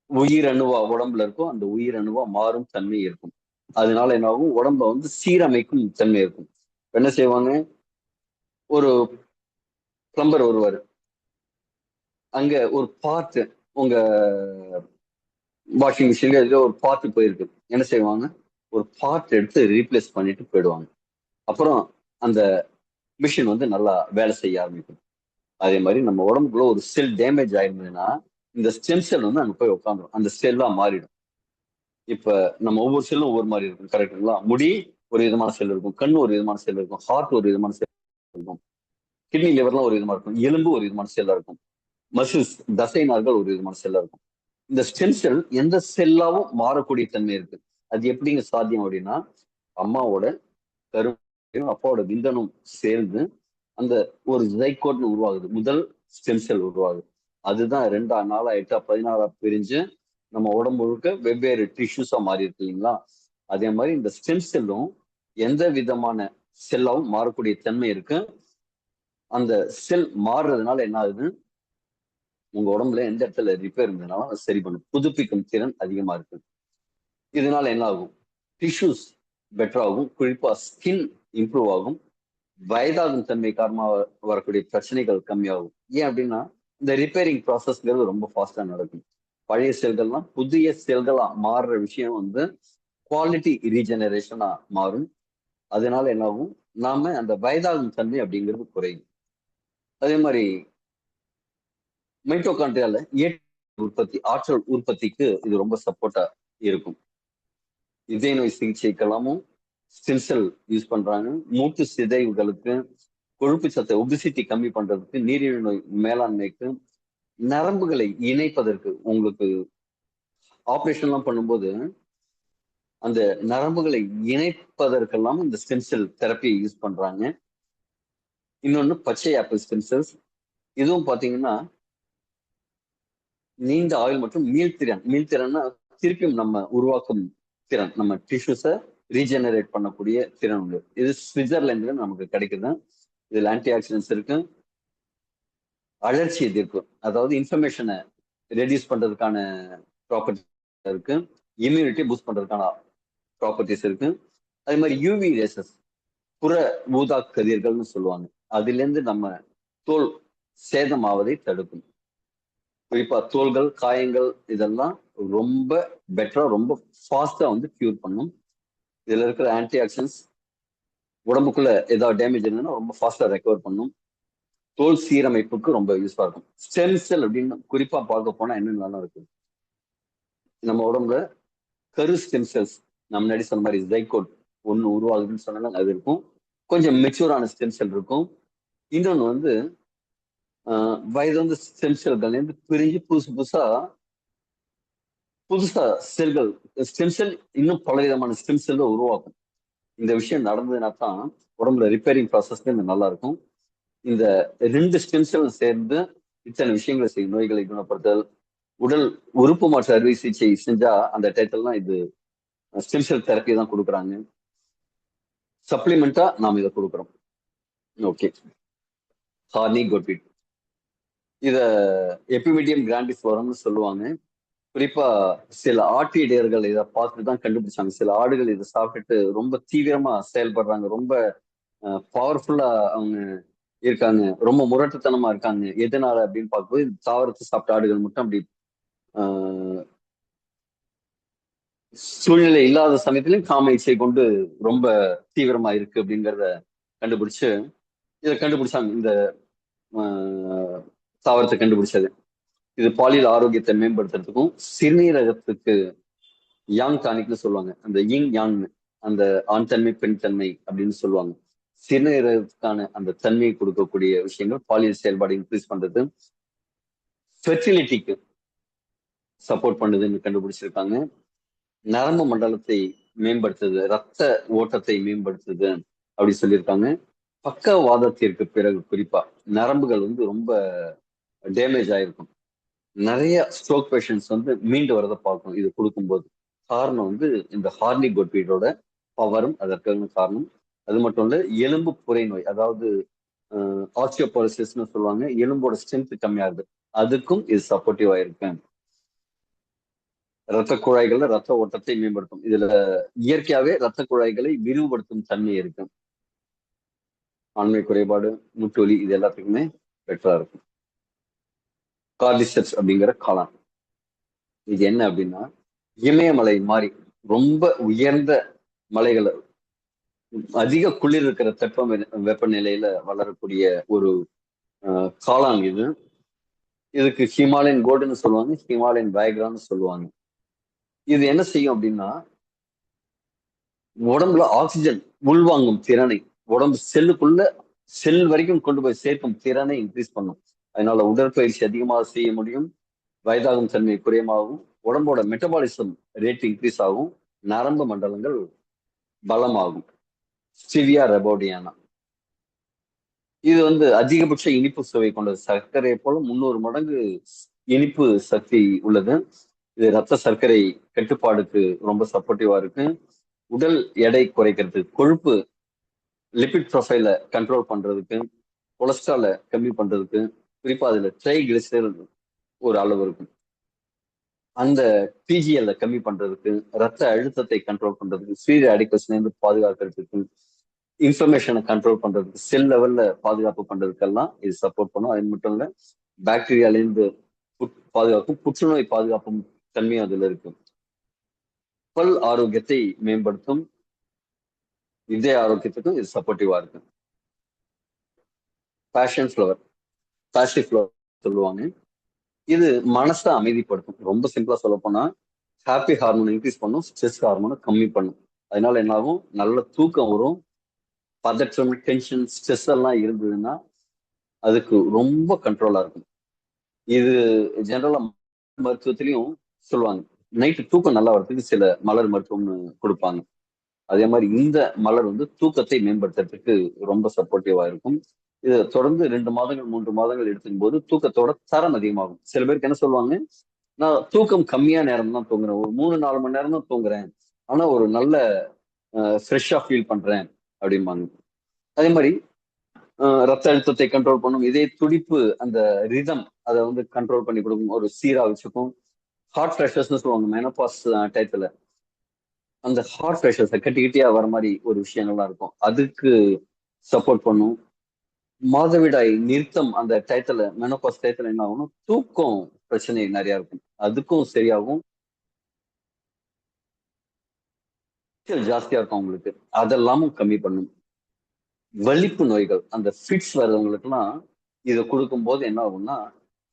உயிரணுவா உடம்புல இருக்கோ அந்த உயிரணுவா மாறும் தன்மை இருக்கும். அதனால என்ன ஆகும், உடம்ப வந்து சீரமைக்கும் தன்மை இருக்கும். என்ன செய்வாங்க, ஒரு பிளம்பர் வருவாரு, அங்க ஒரு பார்ட் உங்க வாஷிங் மிஷின்ல ஏதோ ஒரு பார்ட் போயிருக்கு, என்ன செய்வாங்க, ஒரு பார்ட் எடுத்து ரீப்ளேஸ் பண்ணிட்டு போயிடுவாங்க. அப்புறம் அந்த மிஷின் வந்து நல்லா வேலை செய்ய ஆரம்பிக்கும். அதே மாதிரி நம்ம உடம்புக்குள்ள ஒரு செல் டேமேஜ் ஆயிருந்ததுன்னா இந்த ஸ்டெம் செல் வந்து அங்க போய் உட்காந்துரும், அந்த செல்லா மாறிடும். இப்ப நம்ம ஒவ்வொரு செல்லும் ஒவ்வொரு மாதிரி இருக்கும், கரெக்டுங்களா? முடி ஒரு விதமான செல் இருக்கும், கண் ஒரு விதமான செல் இருக்கும், ஹார்ட் ஒரு விதமான செல் இருக்கும், கிட்னி லிவர்லாம் ஒரு விதமா இருக்கும், எலும்பு ஒரு விதமான செல்லா இருக்கும், மசில்ஸ் தசை நார்கள் ஒரு விதமான செல்லா இருக்கும். இந்த ஸ்டெம் செல் எந்த செல்லாவும் மாறக்கூடிய தன்மை இருக்கு. அது எப்படிங்க சாத்தியம் அப்படின்னா, அம்மாவோட கருவும் அப்பாவோட விந்தனும் சேர்ந்து அந்த ஒரு ஜைகோட்னு உருவாகுது, முதல் ஸ்டெம் செல் உருவாகுது. அதுதான் 2 4 8 16 பிரிஞ்சு நம்ம உடம்பு முழுக்க வெவ்வேறு டிஷ்யூஸா மாறி இருக்கு இல்லைங்களா? அதே மாதிரி இந்த ஸ்டெம் செல்லும் எந்த விதமான செல்லாவும் மாறக்கூடிய தன்மை இருக்கு. அந்த செல் மாறுறதுனால என்ன ஆகுது, உங்க உடம்புல எந்த இடத்துல ரிப்பேர் இருந்ததுனாலும் அதை சரி பண்ணும், புதுப்பிக்கும் திறன் அதிகமா இருக்கு. இதனால என்ன ஆகும், டிஷ்யூஸ் பெட்டர் ஆகும், குறிப்பா ஸ்கின் இம்ப்ரூவ் ஆகும், வயதாகும் தன்மை காரணமாக வரக்கூடிய பிரச்சனைகள் கம்மியாகும். ஏன் அப்படின்னா இந்த ரிப்பேரிங் ப்ராசஸ்ங்கிறது ரொம்ப ஃபாஸ்டா நடக்கும். பழைய செல்கள்லாம் புதிய செல்களா மாறுற விஷயம் வந்து குவாலிட்டி ரீஜெனரேஷனா மாறும். அதனால என்ன ஆகும், நாம அந்த வயதாகும் தன்மை அப்படிங்கிறது குறையும். அதே மாதிரி மைட்டோகாண்ட்ரியால உற்பத்தி, ஆற்றல் உற்பத்திக்கு இது ரொம்ப சப்போர்ட்டா இருக்கும். இதய நோய் சிகிச்சைக்கெல்லாமும் ஸ்டெம் செல் யூஸ் பண்றாங்க. மூட்டு சிதைவுகளுக்கு, கொழுப்பு சத்தை ஒபிசிட்டி கம்மி பண்றதுக்கு, நீரிழிவு நோய் மேலாண்மைக்கு, நரம்புகளை இணைப்பதற்கு, உங்களுக்கு ஆபரேஷன் எல்லாம் பண்ணும்போது அந்த நரம்புகளை இணைப்பதற்கெல்லாம் இந்த ஸ்டெம் செல் தெரப்பியை யூஸ் பண்றாங்க. இன்னொன்னு பச்சை ஆப்பிள் ஸ்டெம் செல்ஸ். இதுவும் பாத்தீங்கன்னா நீண்ட ஆயுள் மற்றும் மீள்திறன்னா திருப்பியும் நம்ம உருவாக்கும் திறன், நம்ம டிஷ்யூஸை ரீஜெனரேட் பண்ணக்கூடிய திறன் உண்டு. இது சுவிட்சர்லாந்துல நமக்கு கிடைக்குது. இதுல ஆன்டி ஆக்சிடென்ட்ஸ் இருக்கு, அழற்சி எதிர்ப்பு, அதாவது இன்ஃபர்மேஷனை ரெடியூஸ் பண்றதுக்கான ப்ராப்பர்ட்டி இருக்கு, இம்யூனிட்டி பூஸ்ட் பண்றதுக்கான ப்ராப்பர்ட்டிஸ் இருக்கு. அதே மாதிரி யூவி ரேசஸ், புற ஊதா கதிர்கள்னு சொல்லுவாங்க, அதுல இருந்து நம்ம தோல் சேதமாவதை தடுக்கும். குறிப்பா தோள்கள் காயங்கள் இதெல்லாம் ரொம்ப பெட்டரா, ரொம்ப ஃபாஸ்டா வந்து கியூர் பண்ணும். இதுல இருக்கிற ஆன்டி ஆக்சிடென்ட்ஸ் உடம்புக்குள்ள ஏதாவது டேமேஜ் இருந்ததுன்னா ரொம்ப ஃபாஸ்டா ரெக்கவர் பண்ணும். தோல் சீரமைப்புக்கு ரொம்ப யூஸ்ஃபுல்லா இருக்கும். ஸ்டெம் செல் அப்படின்னு குறிப்பா பார்க்க போனா என்னென்னலாம் இருக்கு, நம்ம உடம்புல கரு ஸ்டெம் செல்ஸ், நம்ம முன்னாடி சொன்ன மாதிரி ஜைகோட் ஒண்ணு உருவாகுதுன்னு சொன்னாலும் அது இருக்கும். கொஞ்சம் மெச்சூரான ஸ்டெம் செல் இருக்கும். இன்னொன்னு வந்து வயது வந்து ஸ்டெம் செல்கள் இருந்து பிரிஞ்சு புதுசு புதுசா செல்கள், ஸ்டெம் செல் இன்னும் பல விதமான ஸ்டெம் செல்லை உருவாக்கும். இந்த விஷயம் நடந்ததுன்னா தான் உடம்புல ரிப்பேரிங் ப்ராசஸ் நல்லா இருக்கும். இந்த 2 ஸ்டெம் செல் சேர்ந்து இத்தனை விஷயங்களை செய்யும். நோய்களை குணப்படுத்தல், உடல் உறுப்பு மாற்று அறுவை சிகிச்சை செஞ்சா அந்த டயத்துலலாம் இது ஸ்டெம் செல் தெரப்பி தான் கொடுக்குறாங்க. சப்ளிமெண்டா நாம் இதை கொடுக்குறோம். ஓகே, ஹார்னி கோட்விட், இத எபிமிடியம் கிராண்டிஃப்ளோரம்னு சொல்லுவாங்க. குறிப்பா சில ஆட்டிடையர்கள் இதை பார்த்துட்டு தான் கண்டுபிடிச்சாங்க. சில ஆடுகள் இதை சாப்பிட்டுட்டு ரொம்ப தீவிரமா செயல்படுறாங்க, ரொம்ப பவர்ஃபுல்லா அவங்க இருக்காங்க, ரொம்ப முரட்டுத்தனமா இருக்காங்க. எதனால அப்படின்னு பார்க்கும்போது தாவரத்தை சாப்பிட்ட ஆடுகள் மட்டும் அப்படி சூழ்நிலை இல்லாத சமயத்திலும் காம இச்சை கொண்டு ரொம்ப தீவிரமா இருக்கு அப்படிங்கிறத கண்டுபிடிச்சு இதை கண்டுபிடிச்சாங்க. இந்த தாவரத்தை கண்டுபிடிச்சது இது பாலியல் ஆரோக்கியத்தை மேம்படுத்துறதுக்கும் சிறுநீரகத்துக்கு யாங் டானிக்னு சொல்லுவாங்க, அந்த யிங் யாங், அந்த ஆண் தன்மை பெண் தன்மை அப்படின்னு சொல்லுவாங்க. சிறுநீரகத்துக்கான அந்த தன்மையை கொடுக்கக்கூடிய விஷயங்கள், பாலியல் செயல்பாடு இன்க்ரீஸ் பண்றது, ஃபெர்டிலிட்டிக்கு சப்போர்ட் பண்ணுதுன்னு கண்டுபிடிச்சிருக்காங்க. நரம்பு மண்டலத்தை மேம்படுத்துது, ரத்த ஓட்டத்தை மேம்படுத்துது அப்படி சொல்லியிருக்காங்க. பக்கவாதத்திற்கு பிறகு குறிப்பா நரம்புகள் வந்து ரொம்ப டேமேஜ் ஆயிருக்கும். நிறைய ஸ்ட்ரோக் பேஷண்ட்ஸ் வந்து மீண்டு வரதை பார்க்கணும் இது கொடுக்கும்போது. காரணம் வந்து இந்த ஹார்னி கோட்வீடோட பவரும் அதற்கான காரணம். அது மட்டும் இல்ல, எலும்பு புரை நோய், அதாவது ஆஸ்டியோபோரோசிஸ்னு சொல்லுவாங்க, எலும்போட ஸ்ட்ரென்த் கம்மியாகுது, அதுக்கும் இது சப்போர்ட்டிவா இருக்கு. ரத்த குழாய்கள்ல ரத்த ஓட்டத்தை மேம்படுத்தும். இதுல இயற்கையாவே ரத்த குழாய்களை விரிவுபடுத்தும் தன்மை இருக்கு. ஆண்மை குறைபாடு, முட்டுவலி, இது எல்லாத்துக்குமே பெட்டரா இருக்கும். கார்டிசெப்ஸ் அப்படிங்கிற காளான், இது என்ன அப்படின்னா, இமயமலை மாதிரி ரொம்ப உயர்ந்த மலைகள், அதிக குளிர் இருக்கிற வெப்பநிலையில வளரக்கூடிய ஒரு காளான் இது. இதுக்கு ஹிமாலயன் கோல்டுன்னு சொல்லுவாங்க, ஹிமாலயன் வயக்ரான்னு சொல்லுவாங்க. இது என்ன செய்யும் அப்படின்னா, உடம்புல ஆக்சிஜன் உள்வாங்கும் திறனை, உடம்பு செல்லுக்குள்ள செல் வரைக்கும் கொண்டு போய் சேர்க்கும் திறனை இன்க்ரீஸ் பண்ணும். அதனால உடற்பயிற்சி அதிகமாக செய்ய முடியும், வயதாகும் தன்மை குறையமாகும், உடம்போட மெட்டபாலிசம் ரேட் இன்க்ரீஸ் ஆகும், நரம்பு மண்டலங்கள் பலமாகும். ஸ்டிவியா ரெபோடியானா, இது வந்து அதிகபட்ச இனிப்பு சுவை கொண்டது. சர்க்கரையை போல 300 மடங்கு இனிப்பு சக்தி உள்ளது. இது ரத்த சர்க்கரை கட்டுப்பாடுக்கு ரொம்ப சப்போர்ட்டிவா இருக்கு. உடல் எடை குறைக்கிறதுக்கு, கொழுப்பு லிபிட் ப்ரொஃபைல கண்ட்ரோல் பண்றதுக்கு, கொலஸ்ட்ரால கம்மி பண்றதுக்கு, குறிப்பா அதுல ட்ரைகிளிசரைடு ஒரு அளவு இருக்கும், அந்த பிஜிஎல்ல கம்மி பண்றதுக்கு, ரத்த அழுத்தத்தை கண்ட்ரோல் பண்றதுக்கு, ஃப்ரீ ரேடிக்கல்ஸ்ல இருந்து பாதுகாக்கிறதுக்கு, இன்ஃபர்மேஷனை கண்ட்ரோல் பண்றதுக்கு, செல் லெவல்ல பாதுகாப்பு பண்றதுக்கெல்லாம் இது சப்போர்ட் பண்ணும். அது மட்டும் இல்ல, பாக்டீரியால இருந்து பாதுகாக்கும், புற்றுநோய் பாதுகாப்பும் தன்மையும் அதுல இருக்கு. பல் ஆரோக்கியத்தை மேம்படுத்தும், இதய ஆரோக்கியத்துக்கும் இது சப்போர்ட்டிவா இருக்கு. பேஷன் ஃப்ளவர், பேஷன் ஃப்ளவர் சொல்லுவாங்க. இது மனசை அமைதிப்படுத்தும். ரொம்ப சிம்பிளா சொல்ல போனா, ஹாப்பி ஹார்மோன் இன்க்ரீஸ் பண்ணும், ஸ்ட்ரெஸ் ஹார்மோனை கம்மி பண்ணும். அதனால என்ன ஆகும், நல்ல தூக்கம் வரும். பதற்றம், டென்ஷன், ஸ்ட்ரெஸ் எல்லாம் இருந்ததுன்னா அதுக்கு ரொம்ப கண்ட்ரோலா இருக்கும். இது ஜெனரலா மருத்துவத்திலையும் சொல்லுவாங்க, நைட்டு தூக்கம் நல்லா வர்றதுக்கு சில மலர் மருத்துவம்னு கொடுப்பாங்க. அதே மாதிரி இந்த மலர் வந்து தூக்கத்தை மேம்படுத்துறதுக்கு ரொம்ப சப்போர்ட்டிவா இருக்கும். இது தொடர்ந்து 2 மாதங்கள் 3 மாதங்கள் எடுத்துக்கும் போது தூக்கத்தோட தரம் அதிகமாகும். சில பேருக்கு என்ன சொல்லுவாங்க, நான் தூக்கம் கம்மியா நேரம் தான் தூங்குறேன், ஒரு 3-4 மணி நேரம் தான் தூங்குறேன், ஆனா ஒரு நல்ல ஃப்ரெஷ்ஷா ஃபீல் பண்றேன் அப்படிம்பாங்க. அதே மாதிரி ரத்த அழுத்தத்தை கண்ட்ரோல் பண்ணும், இதே துடிப்பு அந்த ரிதம் அதை வந்து கண்ட்ரோல் பண்ணி கொடுக்கும், ஒரு சீரா வச்சுக்கும். ஹார்ட் ப்ரெஷர்ஸ்னு சொல்லுவாங்க, மெனோபாஸ் டயத்துல அந்த ஹார்ட் ப்ரெஷர்ஸை கட்டிக்கிட்டியா வர மாதிரி ஒரு விஷயங்கள்லாம் இருக்கும், அதுக்கு சப்போர்ட் பண்ணும். மாதவிடாய் நிறுத்தம் அந்த டயத்துல, மெனோபாஸ் டயத்துல என்ன ஆகும்னா தூக்கம் பிரச்சனை நிறைய இருக்கும், அதுக்கும் சரியாகும். ஜாஸ்தியா இருக்கும் அவங்களுக்கு, அதெல்லாமும் கம்மி பண்ணும். வலிப்பு நோய்கள், அந்த ஃபிட்ஸ் வர்றவங்களுக்கு எல்லாம் இதை கொடுக்கும் போது என்ன ஆகும்னா,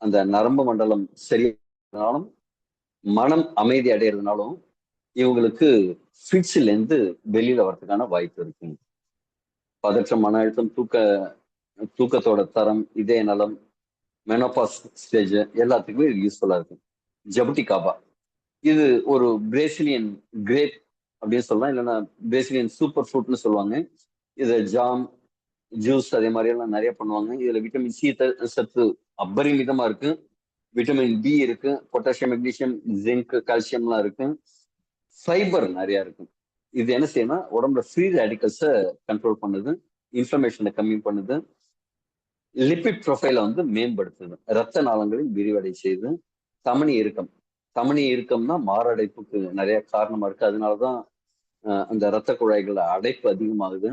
அந்த நரம்பு மண்டலம் சரியானாலும், மனம் அமைதி அடைகிறதுனாலும் இவங்களுக்கு ஃபிட்ஸ்ல இருந்து வெளியில வர்றதுக்கான வாய்ப்பு இருக்கு. பதற்றம், மன அழுத்தம், தூக்கத்தோட தரம், இதய நலம், மெனோபாஸ் ஸ்டேஜ் எல்லாத்துக்குமே இது யூஸ்ஃபுல்லா இருக்கு. ஜபுட்டிகாபா, இது ஒரு பிரேசிலியன் கிரேப் அப்படின்னு சொல்லலாம், இல்லைன்னா பிரேசிலியன் சூப்பர் ஃப்ரூட்னு சொல்லுவாங்க. இது ஜாம், ஜூஸ் அதே மாதிரி எல்லாம் நிறைய பண்ணுவாங்க. இதுல விட்டமின் சி சத்து அபரிமிதமா இருக்கு, விட்டமின் பி இருக்கு, பொட்டாசியம், மெக்னீசியம், ஜிங்க், கால்சியம்லாம் இருக்கு, ஃபைபர் நிறைய இருக்கு. இது என்ன செய்யணும்னா உடம்புல ஃப்ரீ ரேடிக்கல்ஸை கண்ட்ரோல் பண்ணுது, இன்ஃப்ளமேஷனை கம்மி பண்ணுது, லிபிட் ப்ரொஃபைல வந்து மேம்படுத்துது, ரத்த நாளங்களில் விரிவடை செய்யுது, தமனி இறுக்கம். தமனி இறுக்கம்னா மாரடைப்புக்கு நிறைய காரணமா இருக்கு, அதனாலதான் அந்த ரத்த குழாய்கள் அடைப்பு அதிகமாகுது.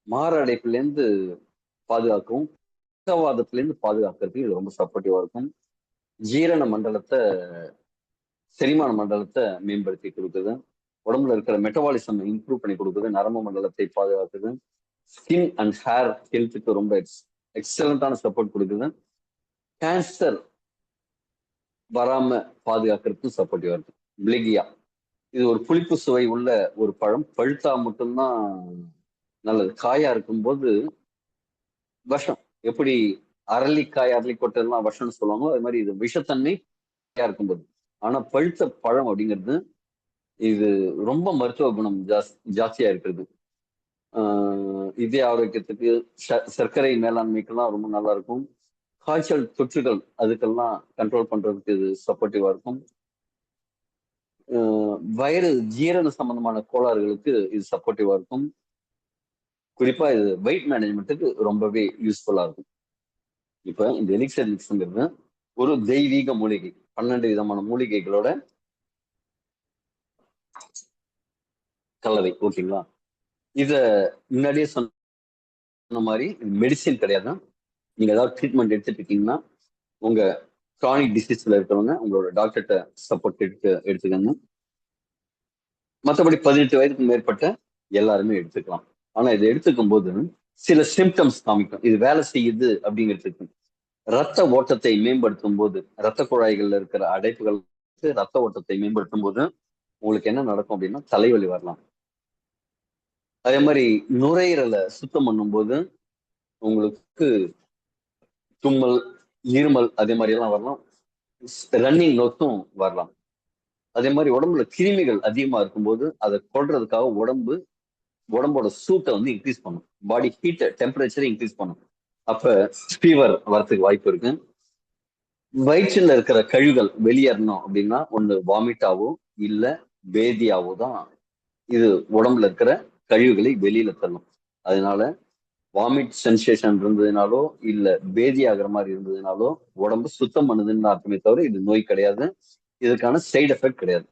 மாரடைப்புல இருந்து பாதுகாக்கவும், பக்கவாதத்துல இருந்து பாதுகாக்கிறதுக்கு இது ரொம்ப சப்போர்ட்டிவா இருக்கும். ஜீரண மண்டலத்தை, செரிமான மண்டலத்தை மேம்படுத்தி கொடுக்குது, உடம்புல இருக்கிற மெட்டபாலிசம் இம்ப்ரூவ் பண்ணி கொடுக்குது, நரம்பு மண்டலத்தை பாதுகாக்குது, ஸ்கின் அண்ட் ஹேர் ஹெல்த்துக்கு ரொம்ப எக்ஸலண்டான சப்போர்ட் கொடுக்குது, கேன்சர் வராம பாதுகாக்கிறதுக்கும் சப்போர்ட்டிவா இருக்கு. பிளிகியா, இது ஒரு புளிப்பு சுவை உள்ள ஒரு பழம், பழுத்தா மட்டும்தான் நல்லது, காயா இருக்கும்போது விஷம். எப்படி அரளிக்காய், அரளிக்கொட்டை எல்லாம் விஷம்னு சொல்லுவாங்களோ அது மாதிரி இது விஷத்தன்மை இருக்கும்போது. ஆனா பழுத்த பழம் அப்படிங்கிறது இது ரொம்ப மருத்துவ குணம் ஜாஸ்தியா இருக்குது. இதய ஆரோக்கியத்துக்கு, சர்க்கரை மேலாண்மைக்கெல்லாம் ரொம்ப நல்லா இருக்கும். காய்ச்சல் தொற்றுகள் அதுக்கெல்லாம் கண்ட்ரோல் பண்றதுக்கு இது சப்போர்ட்டிவா இருக்கும். வயிறு ஜீரண சம்பந்தமான கோளாறுகளுக்கு இது சப்போர்ட்டிவா இருக்கும். குறிப்பா இது வெயிட் மேனேஜ்மெண்ட்டுக்கு ரொம்பவே யூஸ்ஃபுல்லா இருக்கும். இப்ப இந்த எலிக்சர் மிக்ஸ்ங்கிறது ஒரு தெய்வீக மூலிகை. 12 விதமான மூலிகைகளோட கலவை. ஓகேங்களா? இத முன்னாடியே சொன்ன மாதிரி மெடிசின் கிடையாது. நீங்க ஏதாவது ட்ரீட்மெண்ட் எடுத்துட்டு இருக்கீங்கன்னா உங்க கிரானிக் டிசீஸ்ல இருக்கிறவங்க உங்களோட டாக்டர்கிட்ட சப்போர்ட் எடுத்துக்கங்க. மற்றபடி 18 வயதுக்கு மேற்பட்ட எல்லாருமே எடுத்துக்கலாம். ஆனா இதை எடுத்துக்கும் போது சில சிம்டம்ஸ் காமிக்கும். இது வேலை செய்யுது அப்படிங்கிறதுக்கு. ரத்த ஓட்டத்தை மேம்படுத்தும் போது, ரத்த குழாய்கள்ல இருக்கிற அடைப்புகள் ரத்த ஓட்டத்தை மேம்படுத்தும் போது உங்களுக்கு என்ன நடக்கும் அப்படின்னா தலைவலி வரலாம். அதே மாதிரி நுரையீரலை சுத்தம் பண்ணும்போது உங்களுக்கு தும்மல், இருமல் அதே மாதிரி எல்லாம் வரலாம். ரன்னிங் நோத்தும் வரலாம். அதே மாதிரி உடம்புல கிருமிகள் அதிகமா இருக்கும்போது அதை கொல்றதுக்காக உடம்போட சூட்டை வந்து இன்க்ரீஸ் பண்ணும். பாடி ஹீட்டை டெம்பரேச்சரை இன்க்ரீஸ் பண்ணும். அப்ப ஃபீவர் வரதுக்கு வாய்ப்பு இருக்கு. வயிற்றுல இருக்கிற கழிவுகள் வெளியேறணும் அப்படின்னா ஒண்ணு வாமிட்டாவோ இல்ல பேதியாவோ தான் இது உடம்புல இருக்கிற கழிவுகளை வெளியில தள்ளும். அதனால வாமிட் சென்சேஷன் இருந்ததுனாலோ இல்ல பேதி ஆகிற மாதிரி இருந்ததுனாலோ உடம்பு சுத்தம் பண்ணுதுன்னு அர்த்தமே தவிர இது நோய் கிடையாது. இதுக்கான சைடு எஃபெக்ட் கிடையாது.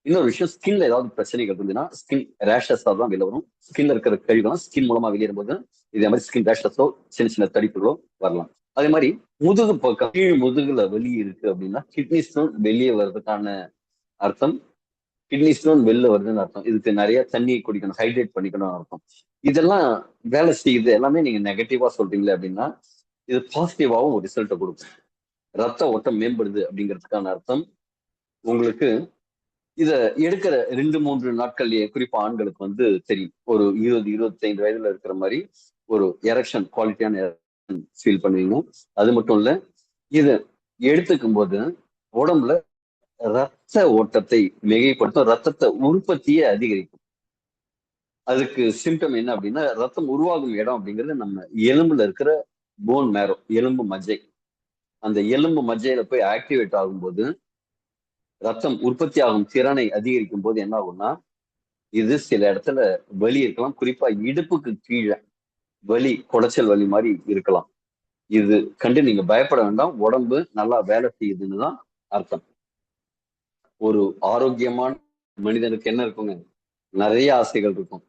இன்னொரு விஷயம், ஸ்கின்ல ஏதாவது பிரச்சனைகள் இருந்ததுன்னா ஸ்கின் ரேஷஸா தான் வெளில வரும். ஸ்கின்ல இருக்கிற கழிவுலாம் ஸ்கின் மூலமா வெளியேறும் போது இதே மாதிரி ஸ்கின் ரேஷஸோ சின்ன சின்ன தடிப்புகளோ வரலாம். அதே மாதிரி முதுகு பக்கம் கீழ் முதுகுல வெளியே இருக்கு அப்படின்னா கிட்னி ஸ்டோன் வெளியே வர்றதுக்கான அர்த்தம். கிட்னி ஸ்டோன் வெளில வருதுன்னு அர்த்தம். இதுக்கு நிறைய தண்ணி குடிக்கணும், ஹைட்ரேட் பண்ணிக்கணும் அர்த்தம். இதெல்லாம் வேலை செய்யுது எல்லாமே நீங்க நெகட்டிவா சொல்றீங்களே அப்படின்னா இது பாசிட்டிவாவும் ஒரு ரிசல்ட்டை கொடுக்கும். ரத்த ஓட்டம் மேம்படுது அப்படிங்கிறதுக்கான அர்த்தம். உங்களுக்கு இத எடுக்கிற 2-3 நாட்கள்லயே குறிப்பா ஆண்களுக்கு வந்து தெரியும். ஒரு 20-25 வயதுல இருக்கிற மாதிரி ஒரு எரெக்ஷன், குவாலிட்டியான ஃபீல் பண்ணுவீங்க. அது மட்டும் இல்ல, இத எடுத்துக்கும் போது உடம்புல ரத்த ஓட்டத்தை மிகைப்படுத்தும், ரத்தத்தை உற்பத்தியை அதிகரிக்கும். அதுக்கு சிம்டம் என்ன அப்படின்னா ரத்தம் உருவாகும் இடம் அப்படிங்கிறது நம்ம எலும்புல இருக்கிற போன் மேரோ, எலும்பு மஜ்ஜை. அந்த எலும்பு மஜ்ஜையில போய் ஆக்டிவேட் ஆகும்போது ரத்தம் உற்பத்தி ஆகும் திறனை அதிகரிக்கும் போது என்ன ஆகும்னா இது சில இடத்துல வலி இருக்கலாம். குறிப்பா இடுப்புக்கு கீழே வலி, குடைச்சல் வலி மாதிரி இருக்கலாம். இது கண்டு நீங்க பயப்பட வேண்டாம். உடம்பு நல்லா வேலை செய்யுதுன்னு தான் அர்த்தம். ஒரு ஆரோக்கியமான மனிதனுக்கு என்ன இருக்குங்க? நிறைய ஆசைகள் இருக்கும்.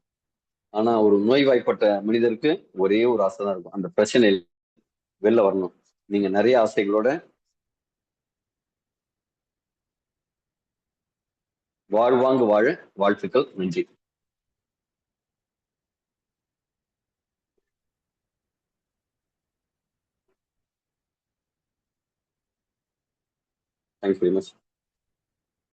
ஆனா ஒரு நோய்வாய்ப்பட்ட மனிதருக்கு ஒரே ஒரு ஆசை தான் இருக்கும். அந்த பிரச்சனை வெளில வரணும். நீங்க நிறைய ஆசைகளோட வாழ்வாங்கு வாழ வாழ்த்துக்கள். நன்றி. Thanks very much.